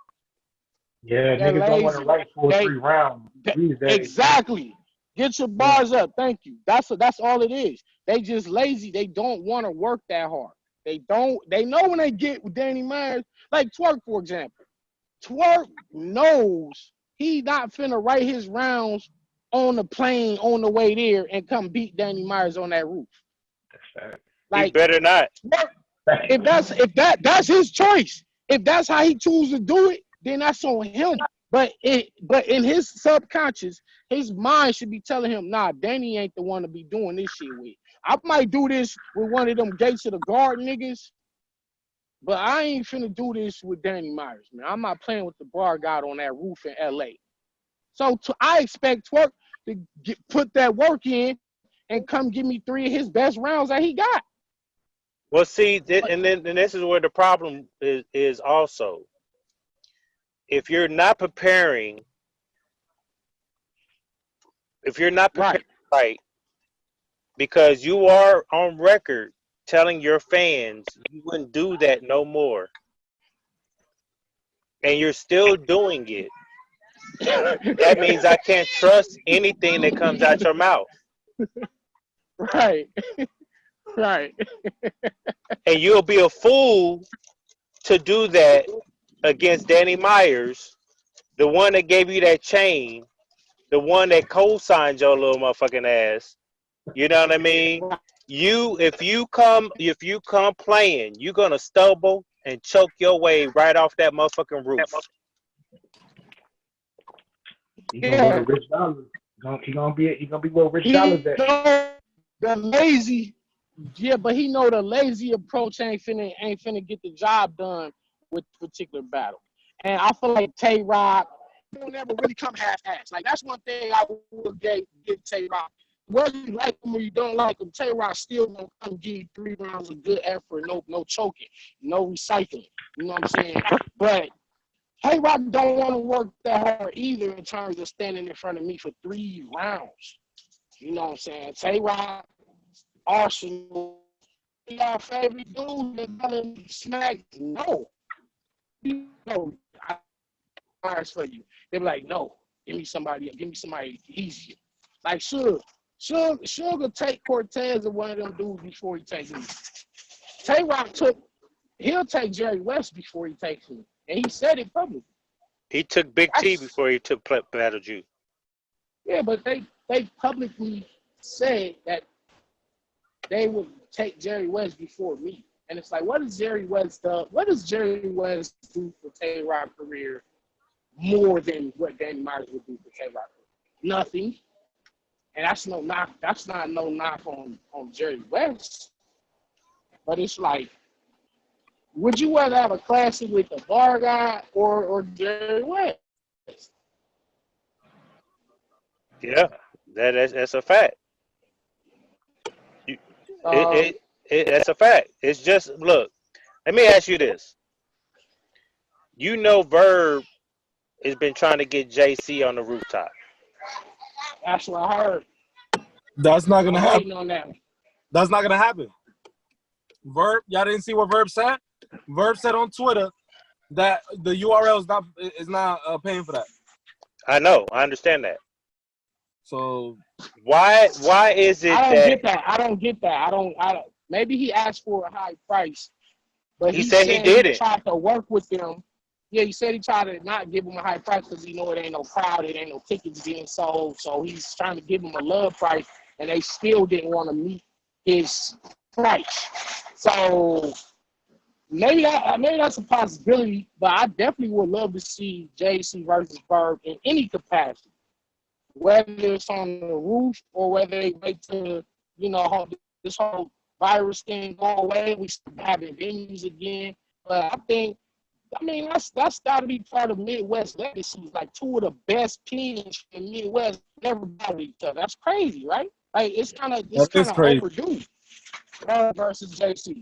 E: Yeah,
A: They're
E: niggas don't want to
A: lazy.
E: write for
A: They
E: 3 rounds these days.
A: exactly. Get your
E: Yeah.
A: bars up. Thank you. That's all it is. They just lazy. They don't want to work that hard. They don't. They know when they get with Danny Myers, like Twork, for example. Twork knows he not finna write his rounds on the plane on the way there and come beat Danny Myers on that roof.
B: He
A: Like
B: better not.
A: Twork, if that's his choice. If that's how he chooses to do it, then that's on him. But in his subconscious, his mind should be telling him, nah, Danny ain't the one to be doing this shit with. I might do this with one of them Gates of the Guard niggas, but I ain't finna do this with Danny Myers, man. I'm not playing with the bar god on that roof in LA. So I expect Twork to put that work in and come give me 3 of his best rounds that he got.
B: Well, see, and this is where the problem is also. If you're not preparing, right, because you are on record telling your fans you wouldn't do that no more, and you're still doing it, that means I can't trust anything that comes out your mouth.
A: Right. Right.
B: And you'll be a fool to do that against Danny Myers, the one that gave you that chain, the one that co-signed your little motherfucking ass. You know what I mean? If you come playing, you're gonna stumble and choke your way right off that motherfucking roof.
E: He gonna go to Rich Dollars. He gonna be where Rich Dollars at.
A: The lazy, yeah, but he know the lazy approach ain't finna get the job done with particular battle. And I feel like Tay Rock don't ever really come half-assed. Like that's one thing I would give Tay Rock. Whether you like him or you don't like him, Tay Rock still gonna come give you 3 rounds of good effort, no choking, no recycling. You know what I'm saying? But Tay Rock don't want to work that hard either in terms of standing in front of me for 3 rounds. You know what I'm saying? Tay Rock, Arsenal, y'all favorite dudes that telling smack, no. You know, I for you. They be like, no, give me somebody easier. Like Suge will take Cortez or one of them dudes before he takes me. Tay Rock he'll take Jerry West before he takes me. And he said it publicly.
B: He took Big T before he battled you.
A: Yeah, but they publicly said that they would take Jerry West before me. And it's like, what does Jerry West do for Tay Rock's career more than what Danny Myers would do for Tay Rock? Nothing. And that's no knock. That's not no knock on Jerry West. But it's like, would you rather have a classic with the bar guy or Jerry West?
B: Yeah, that's a fact. That's a fact. It's just, look, let me ask you this. You know Verb has been trying to get JC on the rooftop.
A: That's what I heard.
C: That's not gonna happen.
A: On that.
C: That's not gonna happen. Verb, y'all didn't see what Verb said? Verb said on Twitter that the URL is not paying for that.
B: I know. I understand that.
C: So
B: why is it
A: I don't get that. I don't. Maybe he asked for a high price, but he said he did it. Tried to work with them. Yeah, he said he tried to not give him a high price because he know it ain't no crowd, it ain't no tickets being sold. So he's trying to give him a love price, and they still didn't want to meet his price. So maybe that's a possibility, but I definitely would love to see JC versus Verb in any capacity, whether it's on the roof or whether they wait till this whole virus thing go away, we start having venues again. But I think I mean, that's got to be part of Midwest legacy. Like two of the best teams in Midwest never battled each other. That's crazy, right? Like it's kind of
C: That is crazy.
A: overdue. Verb versus JC.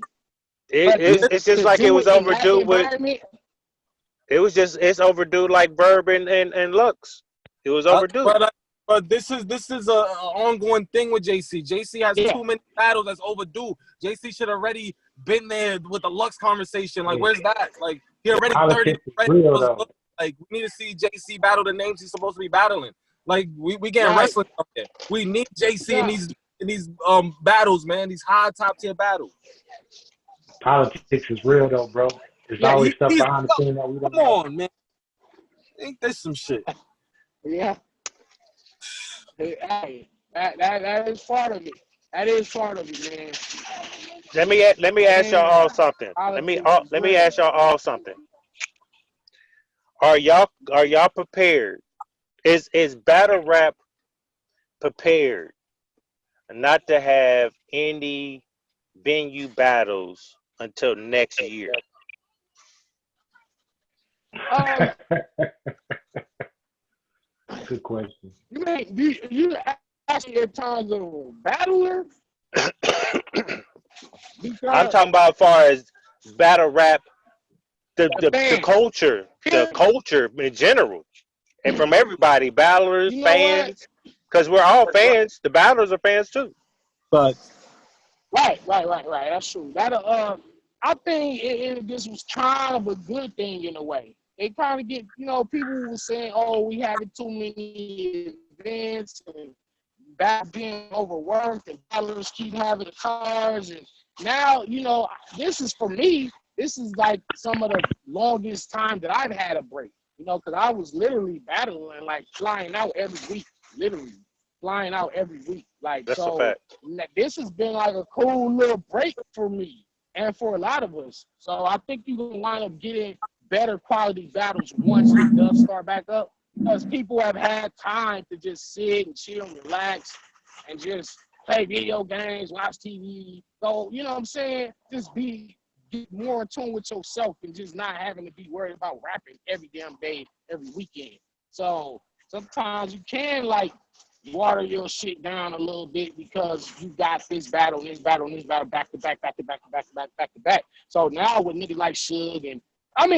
B: It's just like it was overdue with. It's overdue like Verb and Lux. It was overdue.
C: But this is a ongoing thing with JC. JC has too many battles that's overdue. JC should already been there with the Lux conversation. Like, where's that? Like, he already 30. Like, we need to see JC battle the names he's supposed to be battling. Like, we getting wrestling up there. We need JC in these battles, man. These high top tier battles.
E: Politics is real though, bro. There's always stuff behind the scene that we don't know.
C: Come on, man. Ain't this some shit?
A: Yeah. Hey, that is part of it. That is part of it, man.
B: Let me ask y'all all something. Let me ask y'all all something. Are y'all prepared? Is battle rap prepared not to have any venue battles until next year?
E: Good question.
A: You asking in terms of a battler?
B: I'm talking about as far as battle rap, the culture in general, and from everybody, battlers, fans, because we're all fans. The battlers are fans too.
C: But
A: right. That's true. That I think this was kind of a good thing in a way. They kind of get, people were saying, oh, we having too many events and back being overworked and battlers keep having the cars. And now, this is for me, this is like some of the longest time that I've had a break, because I was literally battling, like flying out every week, Like,
B: that's
A: so
B: a fact.
A: This has been like a cool little break for me and for a lot of us. So I think you're going to wind up getting better quality battles once it does start back up, because people have had time to just sit and chill and relax and just play video games, watch TV. So, you know what I'm saying? Just get more in tune with yourself and just not having to be worried about rapping every damn day, every weekend. So sometimes you can like water your shit down a little bit because you got this battle back to back. So now with niggas like Suge and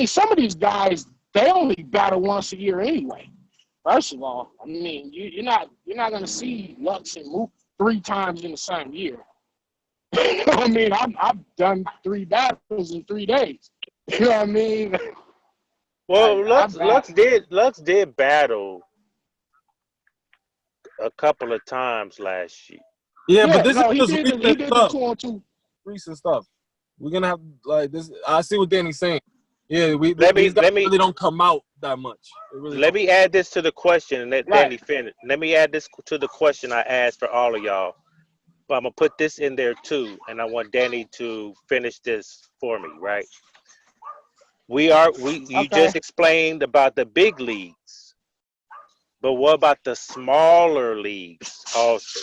A: some of these guys, they only battle once a year anyway. First of all, you're not gonna see Lux and Mook 3 times in the same year. I've done 3 battles in 3 days. You know what I mean?
B: Well, Lux did battle a couple of times last year.
C: Yeah, but this
A: is
C: he did the 2-on-2 recent stuff. We're gonna have like this. I see what Danny's saying. Yeah, really don't come out that much.
B: Let me add this to the question and let Danny finish. Let me add this to the question I asked for all of y'all. But I'm gonna put this in there too, and I want Danny to finish this for me, right? You just explained about the big leagues, but what about the smaller leagues also?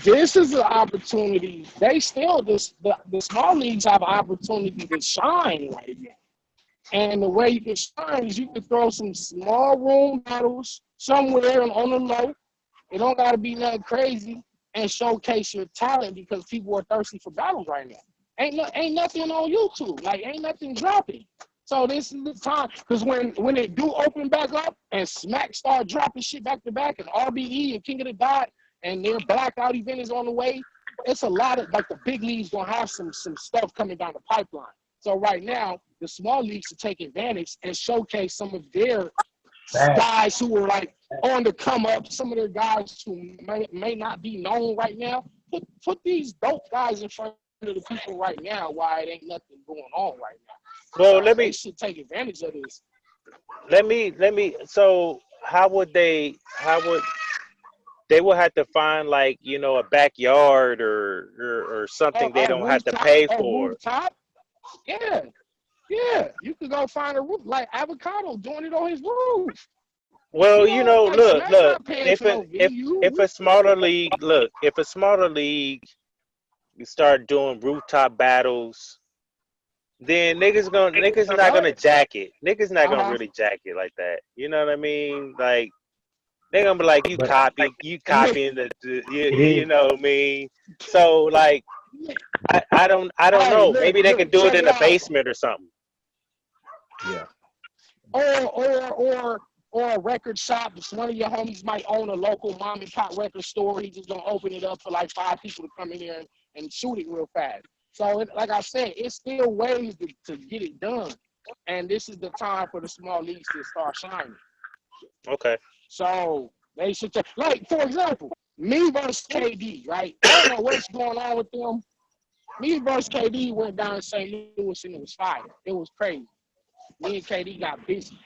A: This is an opportunity. They still, the small leagues have an opportunity to shine right now. And the way you can shine is you can throw some small room battles somewhere on the low. It don't got to be nothing crazy, and showcase your talent because people are thirsty for battles right now. Ain't nothing on YouTube. Like, ain't nothing dropping. So this is the time, because when it do open back up and Smack start dropping shit back to back and RBE and King of the Dot and their blackout event is on the way, it's a lot of, like, the big leagues gonna have some stuff coming down the pipeline. So right now, the small leagues should take advantage and showcase some of their guys who are like on the come up, some of their guys who may not be known right now. Put these dope guys in front of the people right now while it ain't nothing going on right now.
B: Well,
A: they should take advantage of this.
B: So they will have to find, like, a backyard or something they don't have to pay for.
A: Rooftop? Yeah. You could go find a roof, like Avocado doing it on his roof.
B: Well,
A: like,
B: if a smaller league, You start doing rooftop battles. Then niggas not gonna jack it. Niggas not gonna really jack it like that. You know what I mean? Like they gonna be like, you
E: But
B: copying
E: it
B: you
E: is.
B: know what I mean? So like I don't
A: Hey,
B: know. Maybe they can
A: look,
B: do it
A: check
B: in
A: it
B: the
A: out.
B: basement or something.
E: Yeah.
A: Or a record shop. If one of your homies might own a local mom and pop record store, he just gonna open it up for like 5 people to come in here and shoot it real fast. So, like I said, it's still ways to get it done, and this is the time for the small leagues to start shining.
B: Okay.
A: So they should like, for example, me versus KD, right? I don't know what's going on with them. Me versus KD went down in St. Louis and it was fire. It was crazy. Me and KD got busy.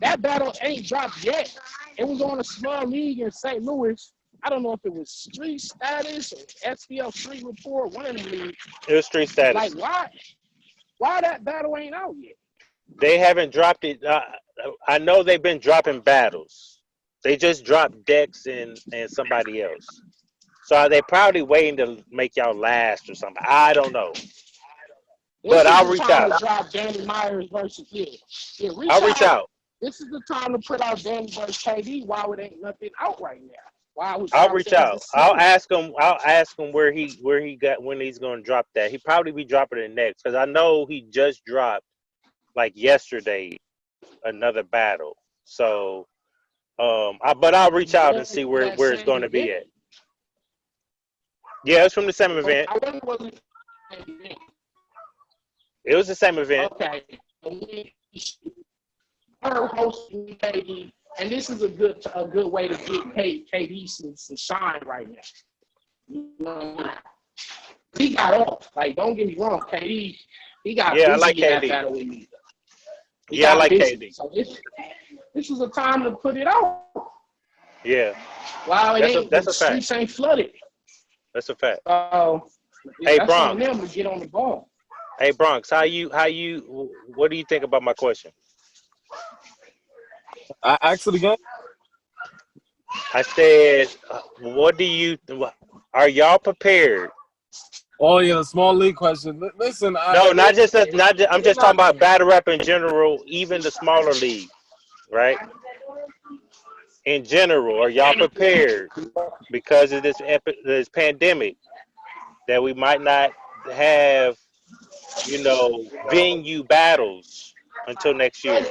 A: That battle ain't dropped yet. It was on a small league in St. Louis. I don't know if it was Street Status or SPL Street Report, one of them leagues.
B: It was Street Status.
A: Like, why that battle ain't out yet?
B: They haven't dropped it. I know they've been dropping battles. They just dropped Dex and somebody else. So are they probably waiting to make y'all last or something? I don't know. But I'll reach out.
A: To drop Danny Myers versus
B: I'll reach out.
A: This is the time to put out Danny versus KD while it ain't nothing out right now.
B: I'll reach out. I'll ask him where he got when he's gonna drop that. He probably be dropping it next because I know he just dropped like yesterday another battle. So but I'll reach out and see where it's gonna be at. Yeah, it's from the same event. It was the same event.
A: Okay. Her hosting KD, and this is a good way to get KD some shine right now. You know, he got off. Like, don't get me wrong, KD. He got busy
B: I like
A: in
B: KD.
A: that battle with me.
B: I like
A: busy.
B: KD.
A: So this is a time to put it out.
B: Yeah.
A: Wow,
B: that's
A: the
B: a
A: streets
B: fact.
A: ain't flooded.
B: That's a fact.
A: Hey,
B: Bronx.
A: on them to get on the ball.
B: Hey Bronx, what do you think about my question?
C: I actually again.
B: I said, are y'all prepared?
C: Oh yeah, the small league question. Listen,
B: I'm just talking about battle rap in general, even the smaller league, right? In general, are y'all prepared because of this pandemic that we might not have, venue battles until next year?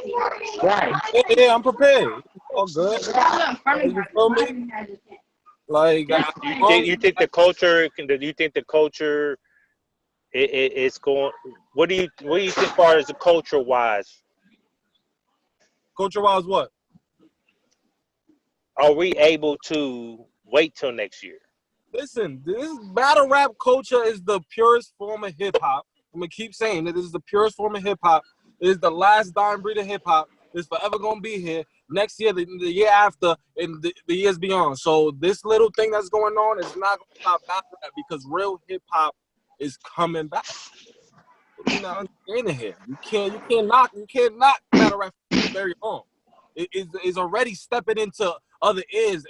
A: Right.
C: Yeah, I'm prepared. All good. You feel me? Like,
B: you think the culture? Do you think the culture it's going? What do you think, as far as the culture wise?
C: Culture wise, what?
B: Are we able to wait till next year?
C: Listen, this battle rap culture is the purest form of hip hop. I'm gonna keep saying it. This is the purest form of hip hop. It is the last dying breed of hip hop. It's forever gonna be here. Next year, the year after, and the years beyond. So this little thing that's going on is not gonna stop battle rap because real hip hop is coming back. You're not understanding here. You can't knock battle rap for very long. It is already stepping into other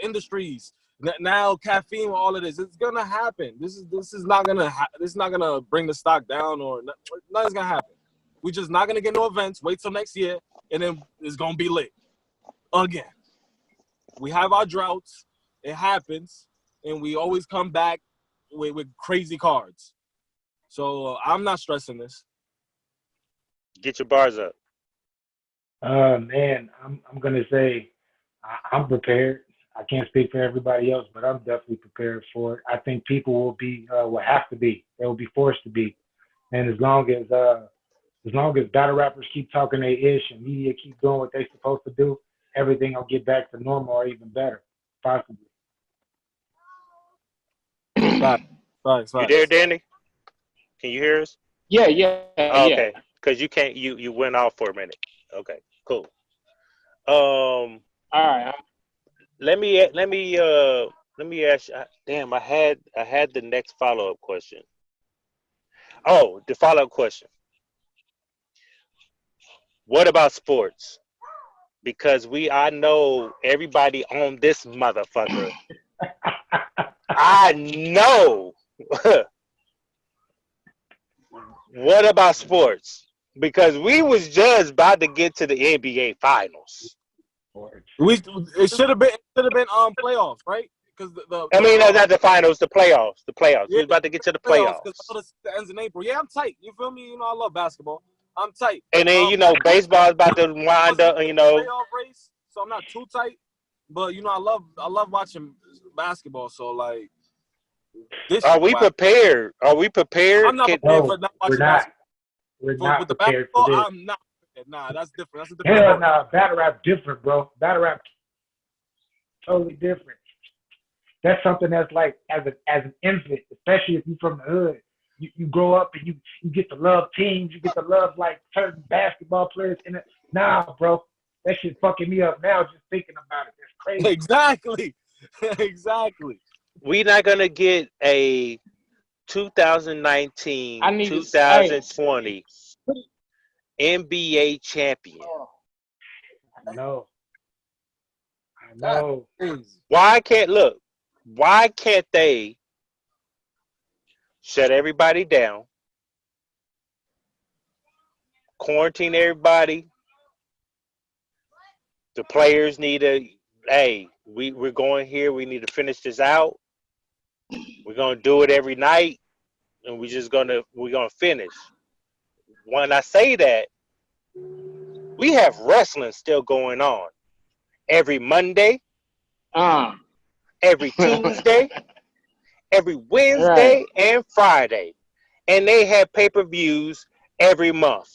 C: industries. Now caffeine with all of this, it's gonna happen. This is not gonna bring the stock down or nothing's gonna happen. We're just not gonna get no events. Wait till next year, and then it's gonna be lit again. We have our droughts. It happens, and we always come back with crazy cards. So I'm not stressing this.
B: Get your bars up.
E: Man, I'm gonna say I'm prepared. I can't speak for everybody else, but I'm definitely prepared for it. I think people will have to be. They will be forced to be. And as long as battle rappers keep talking their ish and media keep doing what they're supposed to do, everything will get back to normal or even better, possibly.
C: Facts.
B: You there, Danny? Can you hear us?
A: Yeah.
B: Oh, okay. Because you can't. You went off for a minute. Okay. Cool.
A: All right.
B: Let me ask you. Damn, I had the next follow-up question. Oh, the follow-up question. What about sports? Because I know everybody on this motherfucker. I know What about sports? Because we was just about to get to the NBA finals.
C: It should have been playoffs, right? Because
B: I mean, no, not the finals, the playoffs. The playoffs. We
C: Yeah,
B: was about to get to the
C: playoffs
B: playoffs.
C: because the ends in April. Yeah, I'm tight. You feel me? You know, I love basketball. I'm tight.
B: And then, you know, baseball is about to wind up, you know.
C: Playoff race, so I'm not too tight. But you know, I love watching basketball. So like, this.
B: Are we prepared? Are we prepared?
C: I'm not prepared for not watching basketball.
E: We're not
C: with the
E: prepared
C: basketball,
E: for this.
C: I'm not prepared. Nah, that's different. That's a different
E: Hell
C: story.
E: no, battle rap different, bro. Battle rap totally different. That's something that's like as an infant, especially if you're from the hood, you grow up and you get to love teams, you get to love like certain basketball players. And nah, bro, that shit fucking me up now just thinking about it. That's crazy.
C: Exactly, exactly.
B: We're not gonna get a 2019,
A: I need to
B: 2020 NBA champion.
E: I know.
B: Why can't they shut everybody down, quarantine everybody? The players need we're going here, we need to finish this out. We're gonna do it every night, and we're gonna finish. When I say that, we have wrestling still going on every Monday, every Tuesday, every Wednesday and Friday, and they have pay-per-views every month,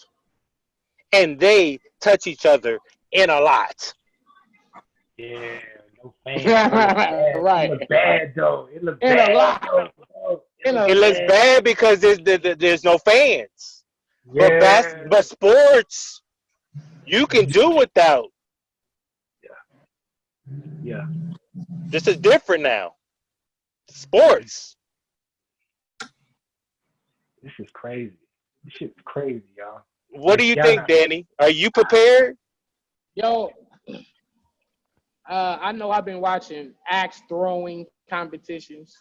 B: and they touch each other in a lot.
E: Yeah, no fans. Right. It looks bad though. It looks bad.
A: A lot.
B: It looks bad because there's no fans.
E: Yeah.
B: But sports, you can do without.
E: Yeah.
B: This is different now. Sports.
E: This is crazy. This shit's crazy, y'all.
B: What do you think, Danny? Are you prepared?
A: Yo, I know I've been watching axe throwing competitions.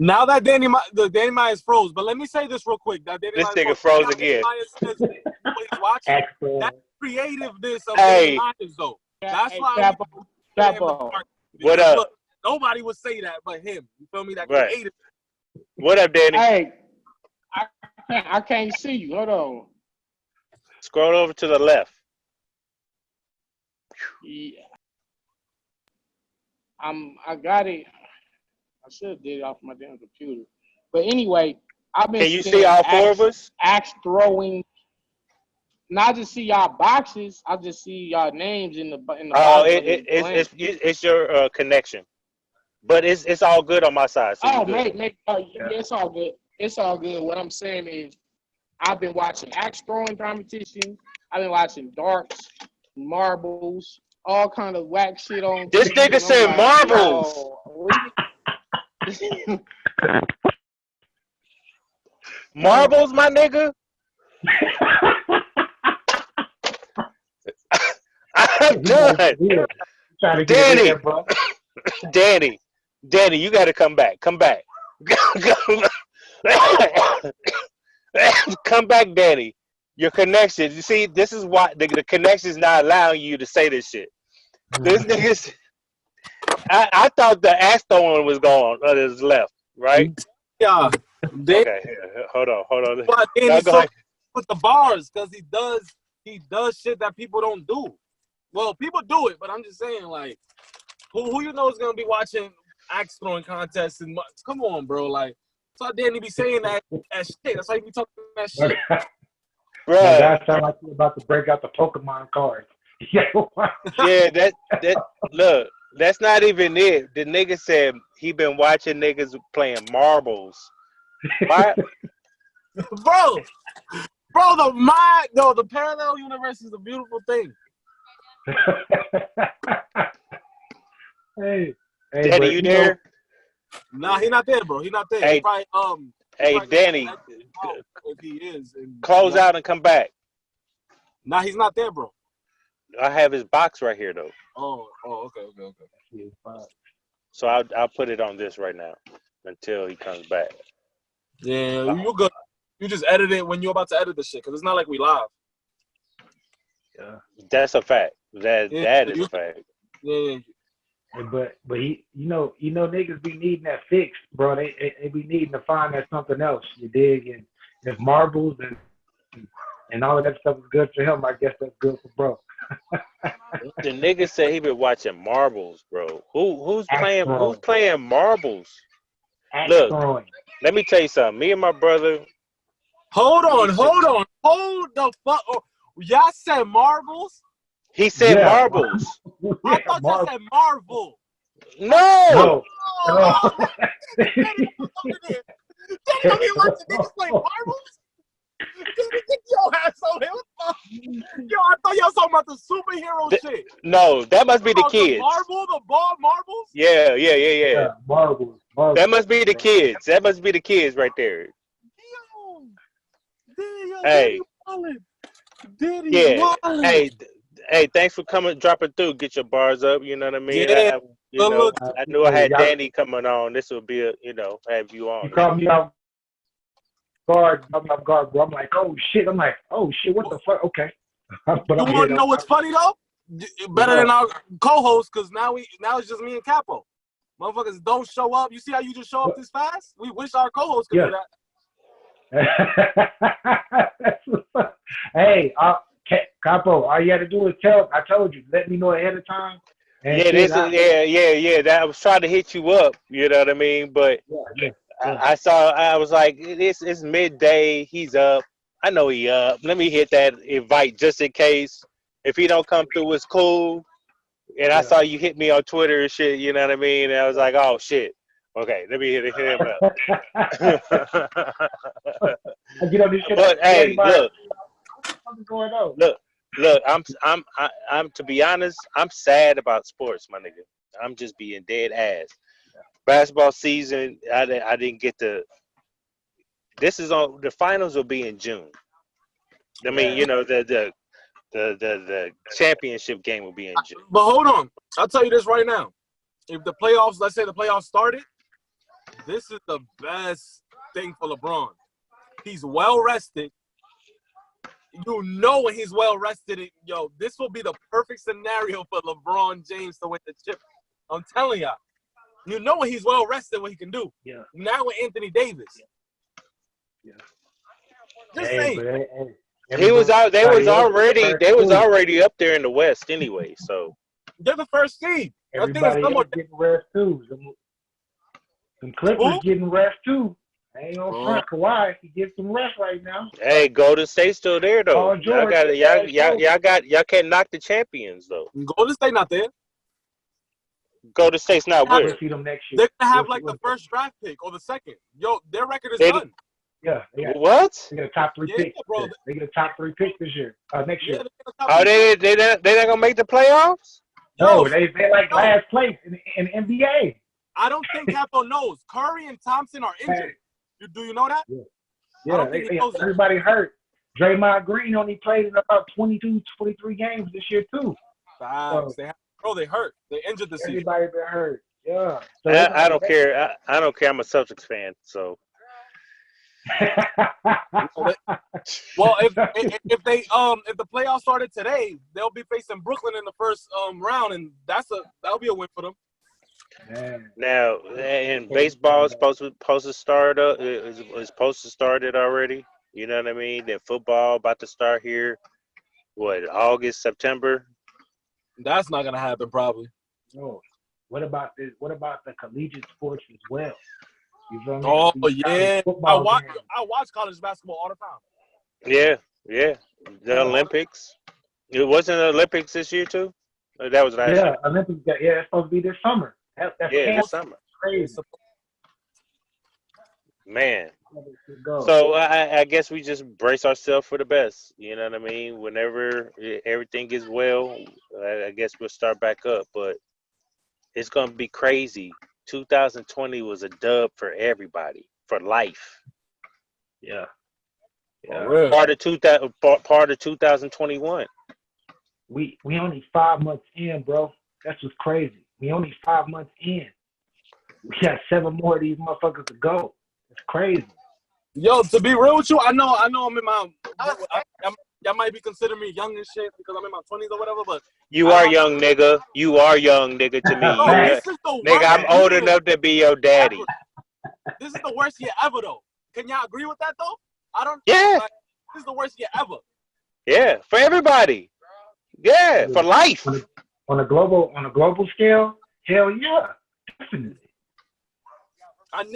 C: Now that Danny Myers froze, but let me say this real quick. That
B: This nigga froze again.
C: Says he's watching. That creativeness of
B: Hey.
C: Danny Myers, though. That's why
B: What up?
C: Look, nobody would say that but him. You feel me? That
B: Right.
C: creative.
B: What up, Danny?
A: Hey, I can't see you. Hold on.
B: Scroll over to the left.
A: Yeah. I got it. I should have did it off my damn computer. But anyway, I've been.
B: Can you see all four of us?
A: Axe throwing. Not just see y'all boxes. I just see y'all names in the.
B: Oh, it's your connection, but it's all good on my side. So
A: maybe. Yeah, it's all good. It's all good. What I'm saying is, I've been watching axe throwing competitions. I've been watching darts, marbles, all kind of whack shit on.
B: This
A: TV,
B: nigga said marbles. Marbles, my nigga. I'm done. Danny, you got to come back. Come back. Come back, Danny. Your connection. You see, this is why the connection is not allowing you to say this shit. This nigga's. I thought the Aston one was gone on his left, right?
C: Yeah.
B: Okay, hold on.
C: But Danny so with the bars because he does shit that people don't do. Well, people do it, but I'm just saying, like, who you know is gonna be watching axe throwing contests and come on, bro, like, that's how Danny be saying that shit. That's how you be talking that shit.
B: Bro,
E: that sound like you're about to break out the Pokemon cards.
B: Yeah, that look, that's not even it. The nigga said he been watching niggas playing marbles. Why?
C: Bro, the parallel universe is a beautiful thing.
E: Hey,
B: Danny, you there?
C: Nah, he not there, bro. He not there.
B: Hey,
C: he probably,
B: hey, Danny,
C: if he is,
B: close out and come back.
C: Nah, he's not there, bro.
B: I have his box right here, though.
C: Oh, okay.
B: So I'll put it on this right now until he comes back.
C: Yeah, you good. You just edit it when you're about to edit the shit, because it's not like we live.
E: Yeah.
B: That's a fact. That
C: Yeah,
B: is a fact.
C: Yeah.
E: But he, niggas be needing that fix, bro. They be needing to find that something else. You dig? And if marbles and all of that stuff is good for him, I guess that's good for bro.
B: The nigga said he been watching marbles, bro. Who's
E: Axe
B: playing marbles?
E: Axe
B: Look,
E: throwing.
B: let me tell you something. Me and my brother.
C: Hold the fuck. Oh, y'all said marbles?
B: He said
E: Yeah.
B: marbles.
C: I thought y'all said Marvel.
B: No.
C: Oh, Danny don't be watching niggas play marbles? Danny, get your ass on here. What the fuck? Yo, I thought y'all talking about the superhero shit.
B: No, that must be the kids.
C: The ball marbles?
B: Yeah.
E: Yeah, marbles.
B: That must be the kids. That must be the kids right there.
C: Yo,
B: Hey.
C: Danny
B: Yeah.
C: Wallin.
B: Hey, thanks for dropping through. Get your bars up. You know what I mean?
C: Yeah.
B: I knew I had Danny coming on. This would be have you on.
E: You caught me off guard. Bro. I'm like, oh shit. What the fuck? Okay. But
C: You want to know what's funny though? Better than our co-host, because now it's just me and Capo. Motherfuckers don't show up. You see how you just show up this fast? We wish our co-host could do
E: that. Hey, Capo, all you had to do is I told you, let me know ahead of time. And
B: That I was trying to hit you up. You know what I mean? But I was like, it's midday. He's up. I know he up. Let me hit that invite just in case. If he don't come through, it's cool. And I saw you hit me on Twitter and shit. You know what I mean? And I was like, oh shit. Okay, let me hit him up. But hey, look. I'm to be honest, I'm sad about sports, my nigga. I'm just being dead ass. Basketball season, I didn't get to. This is on. The finals will be in June. I mean, the championship game will be in June.
C: But hold on, I'll tell you this right now. If the playoffs, let's say the playoffs started, this is the best thing for LeBron. He's well rested. You know when he's well rested, this will be the perfect scenario for LeBron James to win the chip. I'm telling y'all. You know when he's well rested, what he can do.
E: Yeah.
C: Now with Anthony Davis.
E: Yeah.
C: Just saying.
B: He was out. They was already up there in the West anyway. So
C: they're the first seed.
E: Everybody else getting rest too. Some Clippers getting rest too. I ain't on front. Kawhi, he gets some rest right now.
B: Hey, Golden State's still there though. Y'all can't knock the champions though.
C: Golden State not there.
B: Golden State's not where.
E: See them next year.
C: They're gonna have like the first draft pick or the second. Yo, their record is done.
E: Yeah.
B: What?
E: They get a top 3 pick. Bro. They get a top 3 pick this year. Next year.
B: They not gonna make the playoffs?
E: No, they like last place in the NBA.
C: I don't think Capo knows. Curry and Thompson are injured. Do you know that?
E: Yeah. Everybody hurt. Draymond Green only played in about 22, 23 games this year too.
C: So, they hurt. They injured the season.
E: Everybody been hurt. Yeah.
B: So I don't care. I don't care. I'm a Celtics fan, so.
C: Well, if the playoffs started today, they'll be facing Brooklyn in the first round, and that'll be a win for them.
E: Man.
B: Now, and baseball is supposed to start up. It's supposed to start it already. You know what I mean? Then football about to start here. What, August, September?
E: That's not gonna happen, probably. No. What about this? What about the collegiate sports as well? You feel me?
C: Oh yeah, I watch college basketball all the time.
B: Yeah. The Olympics. It wasn't the Olympics this year too. That was last year.
E: Yeah, Olympics. Yeah, it's supposed to be this summer. That's
B: this summer.
E: Crazy.
B: Man. So I guess we just brace ourselves for the best. You know what I mean? Whenever everything is well, I guess we'll start back up. But it's gonna be crazy. 2020 was a dub for everybody, for life.
E: Yeah.
B: Part of 2021.
E: We only 5 months in, bro. That's what's crazy. We only 5 months in. We got 7 more of these motherfuckers to go. It's crazy.
C: Yo, to be real with you, I know I'm in my. Y'all might be considering me young and shit because I'm in my 20s or whatever, but
B: You are young, nigga. You are young, nigga, to me.
C: no,
B: You,
C: this is the
B: nigga,
C: worst
B: I'm old
C: year
B: enough to be your daddy.
C: ever. This is the worst year ever, though. Can y'all agree with that, though? I don't.
B: Yeah.
C: Like, this is the worst year ever.
B: Yeah, for everybody. Yeah, for life.
E: On a global scale, hell yeah, definitely.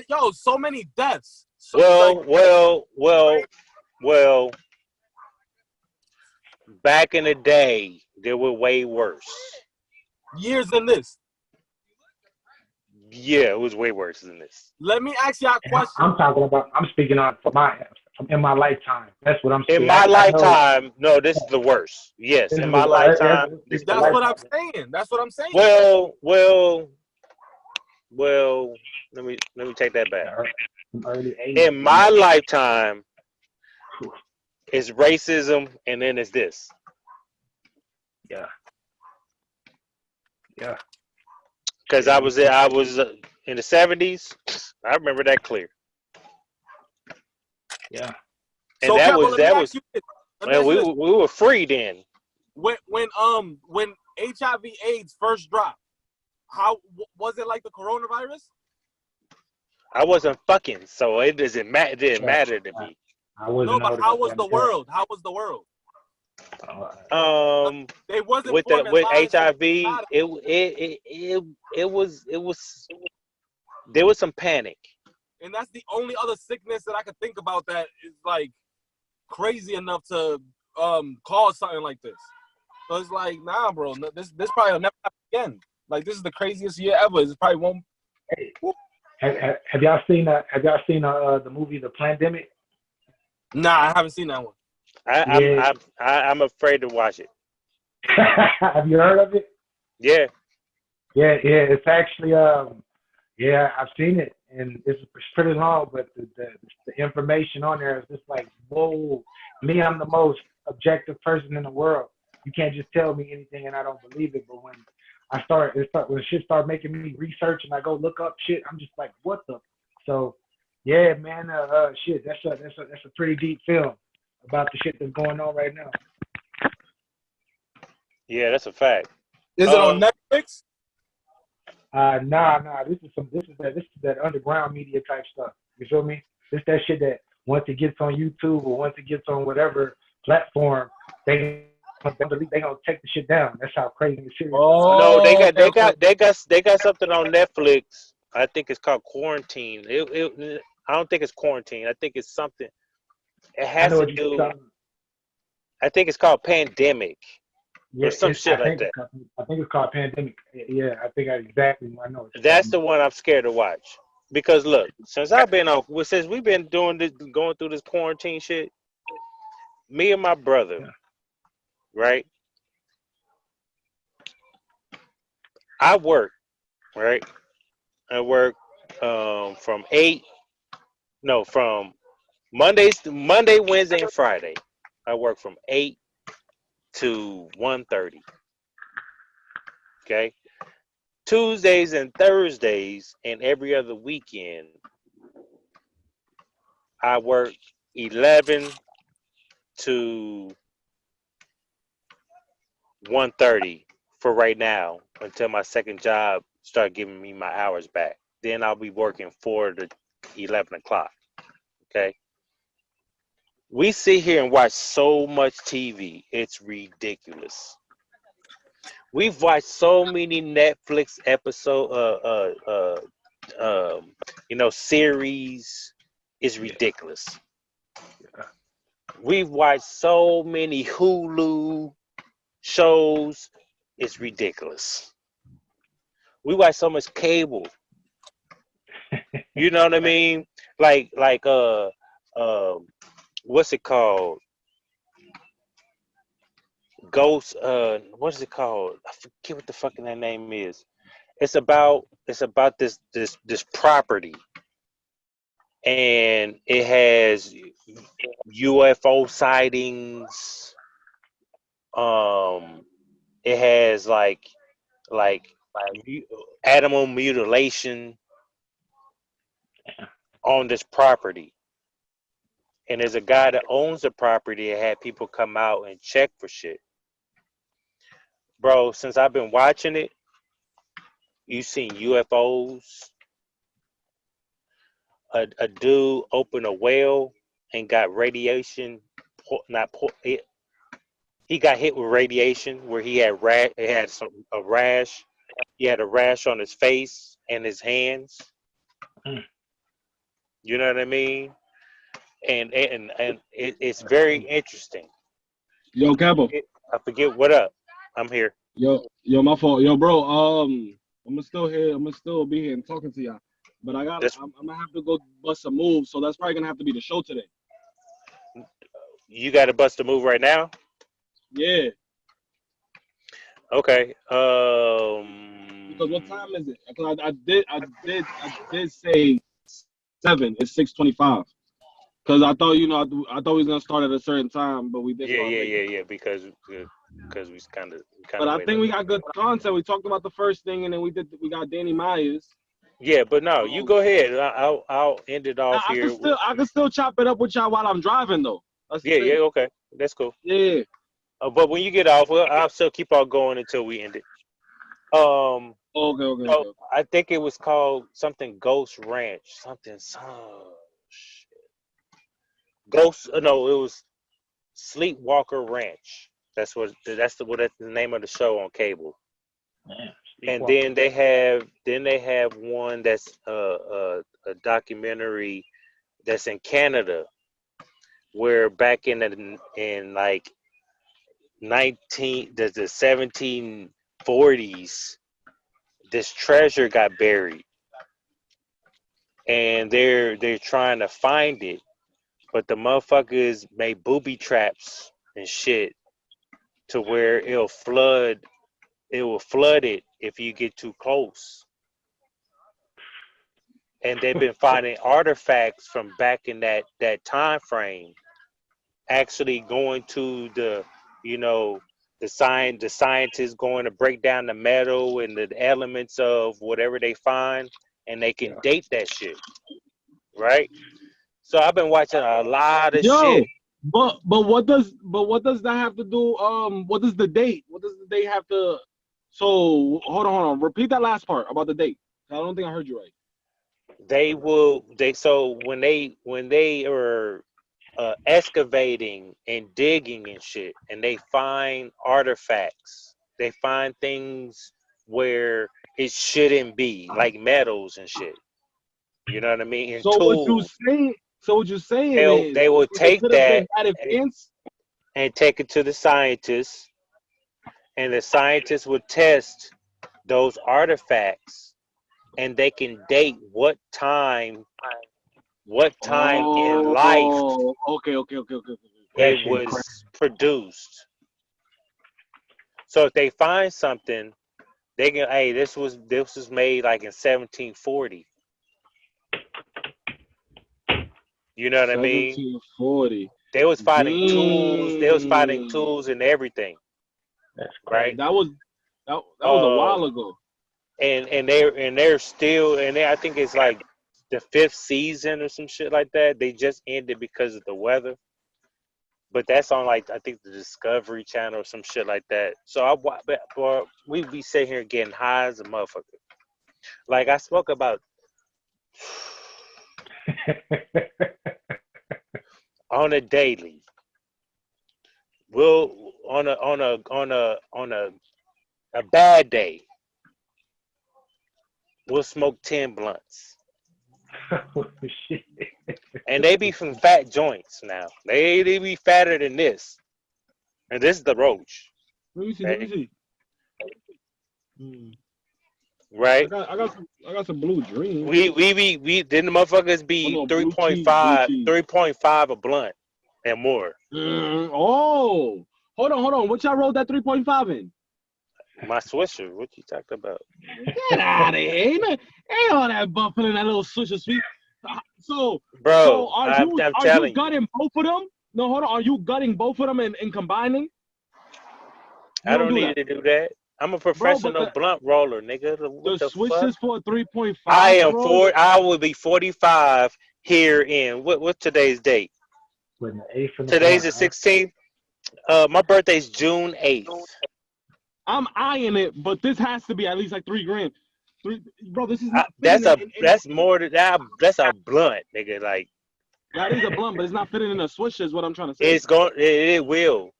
C: Yo, so many deaths. So,
B: Well. Back in the day, they were way worse.
C: years in this.
B: Yeah, it was way worse than this.
C: Let me ask y'all a question.
E: I'm speaking on in my lifetime. That's what I'm speaking.
B: In my lifetime, no, this is the worst. Yes, in my lifetime, this is the
C: That's
B: worst.
C: what I'm saying. That's what I'm saying.
B: Well, let me take that back.
E: Early 80s.
B: In my lifetime, it's racism, and then it's this.
E: Yeah.
B: Because I was in the 70s. I remember that clear.
E: Yeah.
B: And
C: So,
B: that
C: Capo,
B: was
C: let me ask you this.
B: man, we were free then.
C: When HIV/AIDS first dropped, how was it like the coronavirus?
B: I wasn't fucking, so it didn't matter to me.
C: No, but how was the world? How was the world? They wasn't
B: with HIV, it was there was some panic.
C: And that's the only other sickness that I could think about that is like crazy enough to cause something like this. So it's like, nah, bro, this probably will never happen again. Like, this is the craziest year ever. This probably won't.
E: Have y'all seen the movie The Plandemic?
C: Nah, I haven't seen that one.
B: I'm afraid to watch it.
E: Have you heard of it?
B: Yeah.
E: Yeah. It's actually yeah, I've seen it, and it's pretty long, but the information on there is just like, whoa. Me, I'm the most objective person in the world. You can't just tell me anything and I don't believe it. But when when shit start making me research and I go look up shit, I'm just like, what the? So, yeah, man, shit, that's a pretty deep film about the shit that's going on right now.
B: Yeah, that's a fact.
C: Is it on Netflix?
E: Nah. This is that underground media type stuff. You feel me? It's that shit that once it gets on YouTube or once it gets on whatever platform, they gonna take the shit down. That's how crazy the shit is.
B: Oh, no, they got something on Netflix. I think it's called Quarantine. I don't think it's Quarantine. I think it's something. It has to do. I think it's called Pandemic.
E: Yeah,
B: or some shit like that.
E: I think it's called Pandemic. Yeah, I think I know.
B: That's the one I'm scared to watch. Because look, since we've been going through this quarantine shit, me and my brother, right? I work, right? I work from Monday, Wednesday, and Friday. I work from 8 to 1:30. Okay. Tuesdays and Thursdays and every other weekend, I work 11 to 1:30 for right now until my second job start giving me my hours back. Then I'll be working 4 to 11 o'clock. Okay. We sit here and watch so much TV. It's ridiculous. We've watched so many Netflix series. It's ridiculous. We've watched so many Hulu shows. It's ridiculous. We watch so much cable. You know what I mean? Like what's it called? Ghost. What is it called? I forget what the fucking that name is. It's about this property, and it has UFO sightings. It has like animal mutilation. on this property. And there's a guy that owns the property and had people come out and check for shit. Bro, since I've been watching it, you've seen UFOs. A dude opened a well and got radiation. He got hit with radiation where he had a rash. He had a rash on his face and his hands. You know what I mean? And it's very interesting.
F: Yo, Capo.
B: I forget what up. I'm here.
F: Yo, my fault. Yo, bro. I'm still here. I'm gonna still be here and talking to y'all. But I'm gonna have to go bust a move, so that's probably gonna have to be the show today.
B: You got to bust a move right now?
F: Yeah.
B: Okay.
F: Because what time is it? Because I did say 7. It's 6:25. Because I thought I thought we was gonna start at a certain time, but we did.
B: Yeah. Because we kind of.
F: But I think we got good content. We talked about the first thing, and then we got Danny Myers.
B: Yeah, but no, you go ahead. I'll end it off here.
F: I can still chop it up with y'all while I'm driving though.
B: Yeah, okay, that's cool.
F: Yeah.
B: But when you get off, I'll still keep on going until we end it.
F: Okay.
B: So I think it was called something Ghost Ranch, something. Shit. Ghost. No, it was Sleepwalker Ranch. That's the name of the show on cable.
E: Man,
B: and then they have one that's a documentary that's in Canada, where back in like the 1740s, this treasure got buried, and they're trying to find it, but the motherfuckers made booby traps and shit to where it will flood it if you get too close. And they've been finding artifacts from back in that time frame, actually going to the scientists going to break down the metal and the elements of whatever they find, and they can date that shit, right? So I've been watching a lot of shit.
F: But what does that have to do? What is the date? What does the date have to? So hold on. Repeat that last part about the date. I don't think I heard you right.
B: So when they are excavating and digging and shit, and they find artifacts, they find things where it shouldn't be, like metals and shit. You know what I mean? And
F: so
B: tools.
F: What you're saying is
B: they will take that and take it to the scientists, and the scientists will test those artifacts, and they can date what time in life it was produced. So if they find something, they can, hey, this was made like in 1740. You know what I mean?
F: 1740.
B: They was finding tools. They was finding tools and everything.
E: That's
B: right.
F: That was a while ago.
B: And they're still, and I think it's like the 5th season or some shit like that. They just ended because of the weather. But that's on like, I think, the Discovery Channel or some shit like that. So we be sitting here getting high as a motherfucker. Like I spoke about on a daily. We'll on a bad day, we'll smoke 10 blunts.
E: Oh, shit.
B: And they be from fat joints now. They be fatter than this. And this is the Roach.
F: Let me see.
B: Right?
F: I got some Blue Dream.
B: We then the motherfuckers be 3.5 a blunt and more.
F: Oh, hold on. What y'all rolled that 3.5 in?
B: My Swisher. What you talking about?
F: Get out of here. Ain't all that buffing in that little Swisher sweet. So,
B: bro,
F: are you gutting both of them? No, hold on. Are you gutting both of them and combining?
B: I don't need to do that. I'm a professional blunt roller, nigga.
F: The Swishers for 3.5.
B: I will be 45 here in what's today's date?
E: With the 8th and the
B: Today's
E: 4th,
B: the 16th. My birthday's June 8th.
F: I'm eyeing it, but this has to be at least like $3 grand. Bro, this is not
B: That's
F: fitting
B: that's more than that. That's a blunt, nigga. Like
F: that is a blunt, but it's not fitting in a switch. Is what I'm trying to say.
B: it will.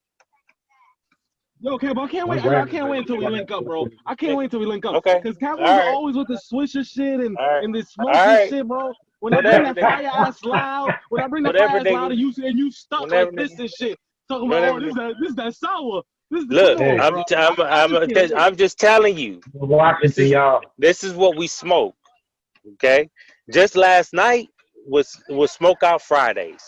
F: Yo, okay, but I can't wait. I can't wait until we link up, bro. I can't wait until we link up.
B: Okay.
F: Because Cowboys
B: All
F: are
B: right.
F: always with the swisher shit and this smoking
B: All right.
F: shit, bro. When I bring that fire ass loud, and you stuck like this and shit, talking about this that sour.
B: Look,
E: Hey.
B: I'm just telling you.
E: Washington, y'all.
B: This is what we smoke. Okay. Just last night was Smokeout Fridays.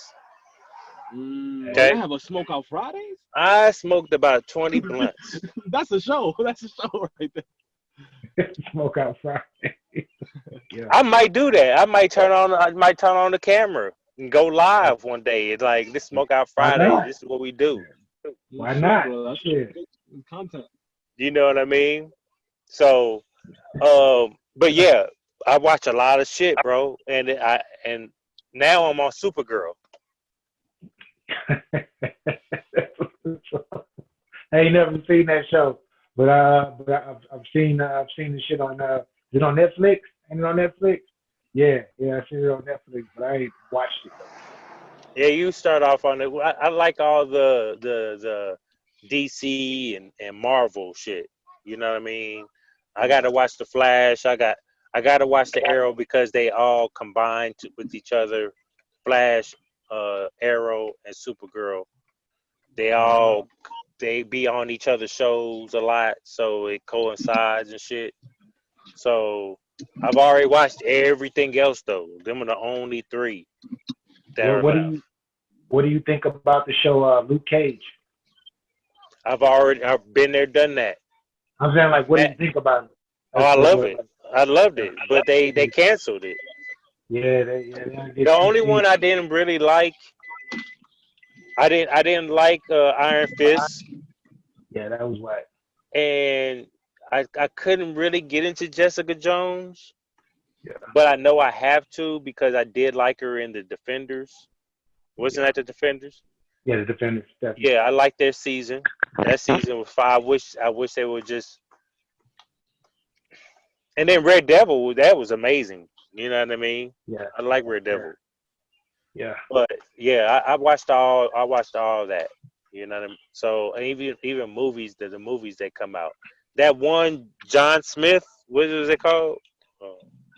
F: Okay. I have a Smokeout Fridays.
B: I smoked about 20 blunts.
F: That's a show. That's a show right there.
E: Smokeout Friday. Yeah.
B: I might do that. I might turn on the camera and go live one day. It's like this Smokeout Friday. This is what we do.
E: Why not?
F: Bro, that's
E: Shit.
F: good content.
B: You know what I mean? So, but yeah, I watch a lot of shit, bro, and now I'm on Supergirl.
E: I ain't never seen that show, but I've seen the shit on is it on Netflix? Ain't it on Netflix? Yeah, I seen it on Netflix, but I ain't watched it.
B: Yeah, you start off on it. I like all the DC and Marvel shit. You know what I mean? I got to watch the Flash. I got to watch the Arrow because they all combine with each other. Flash, Arrow, and Supergirl. They be on each other's shows a lot, so it coincides and shit. So I've already watched everything else though. Them are the only three.
E: What do you think about the show Luke Cage?
B: I've been there, done that.
E: I'm saying, like, what do you think about it?
B: Oh, I love it. I loved it, but they canceled it.
E: Yeah,
B: the only one I didn't really like, I didn't like Iron Fist.
E: Yeah, that was whack.
B: And I couldn't really get into Jessica Jones.
E: Yeah.
B: But I know I have to because I did like her in the Defenders. Wasn't that the Defenders?
E: Yeah, the Defenders. Definitely.
B: Yeah, I liked their season. That season was fire. I wish they would just. And then Red Devil, that was amazing. You know what I mean?
E: Yeah.
B: I like Red Devil.
E: Yeah.
B: But yeah, I watched all that. You know what I mean? So even movies, the movies that come out. That one John Smith, what is it called?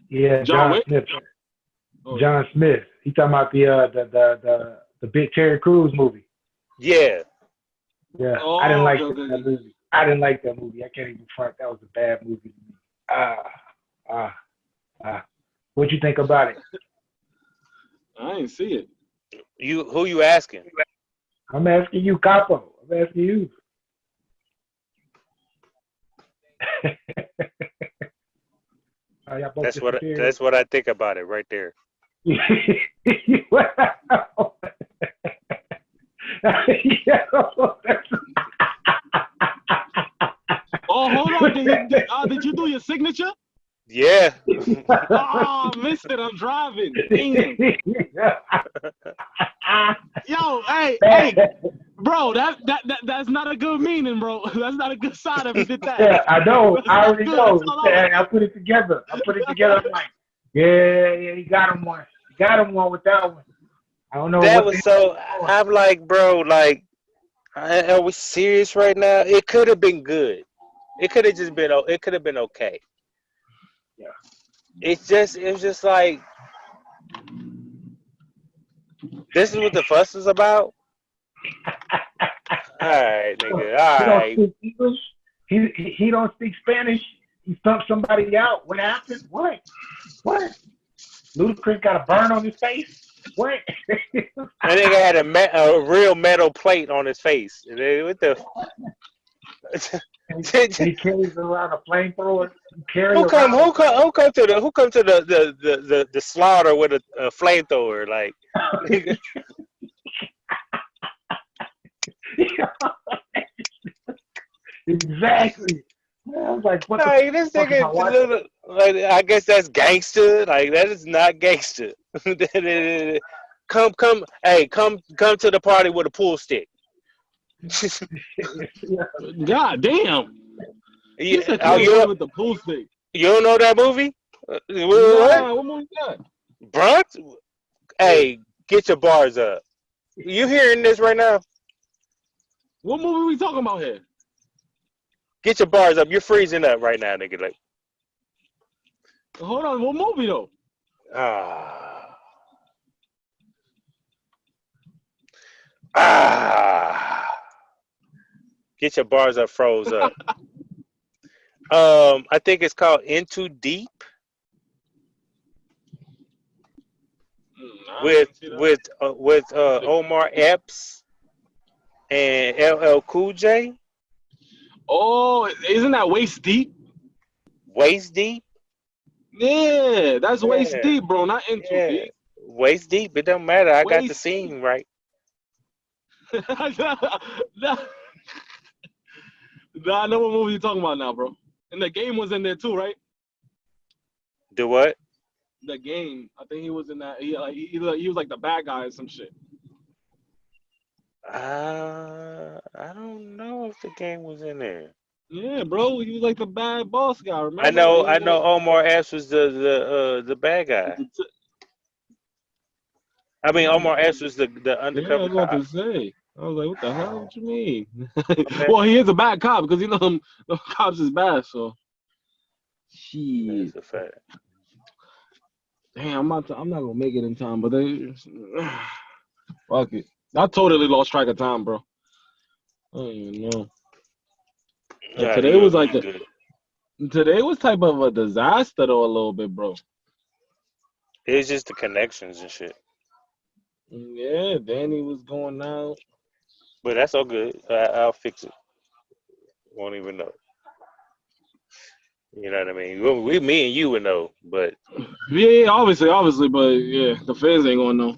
E: Yeah, John Smith. John Smith. He talking about the big Terry Crews movie.
B: Yeah.
E: Yeah. I didn't like that movie. I didn't like that movie. I can't even front. That was a bad movie to me. What you think about it?
F: I ain't see it.
B: Who you asking?
E: I'm asking you, Capo. I'm asking you.
B: That's what I think about it right there.
F: Oh, hold on. Did you do your signature?
B: Yeah.
F: Oh, missed it. I'm driving. Damn. Yo, hey, bro, that's not a good meaning, bro. That's not a good sign if you did that.
E: Yeah, I know. I already know. I put it together. I'm like, yeah, he got him one. He got him one with that one. I don't know.
B: That was so. I'm like, bro, like, are we serious right now? It could have been good. It could have just been. It could have been okay.
E: Yeah.
B: It was just like, this is what the fuss is about. All right, nigga. All right.
E: He don't speak English. He don't speak Spanish. He thumped somebody out. What happened? What? Ludacris got a burn on his face. What?
B: That nigga had a real metal plate on his face. What the?
E: He carries around a flamethrower.
B: Who come to the slaughter with a flamethrower? Like,
E: exactly. I was like, what
B: this nigga, like, I guess that's gangster. Like, that is not gangster. Come, hey, come to the party with a pool stick.
F: God damn. He said,
B: Oh,
F: come with the pool stick.
B: you don't know that movie? What?
F: Nah, what movie is that?
B: Bronx? Hey, get your bars up. You hearing this right now?
F: What movie we talking about here?
B: Get your bars up. You're freezing up right now, nigga. Like,
F: Hold on, what movie though?
B: Get your bars up, froze up. I think it's called Into Deep with Omar Epps and LL Cool J.
F: Oh, isn't that Waist Deep?
B: Waist Deep?
F: Yeah, that's Waist Deep, bro, not Into Deep.
B: Waist Deep, it don't matter. I got the
F: Waist
B: scene right.
F: Nah, I know what movie you're talking about now, bro. And the game was in there too, right?
B: Do what?
F: The game. I think he was in that. He was like the bad guy or some shit.
B: I don't know if the game was in there.
F: Yeah, bro. He was like the bad boss guy. Remember?
B: I know. Omar Epps was the bad guy. I mean, Omar Epps was the undercover
F: I was about
B: cop.
F: to say. I was like, what the hell? What you mean? Well, he is a bad cop because you know them cops is bad. So, shit.
B: That's a fact.
F: Damn, I'm not gonna make it in time, but they fuck it. I totally lost track of time, bro. I don't even know. Like, today was like today was type of a disaster though, a little bit, bro.
B: It's just the connections and shit.
F: Yeah, Danny was going out.
B: But that's all good. I'll fix it. Won't even know. You know what I mean? Me and you would know, but
F: Yeah, obviously, but yeah, the fans ain't gonna know.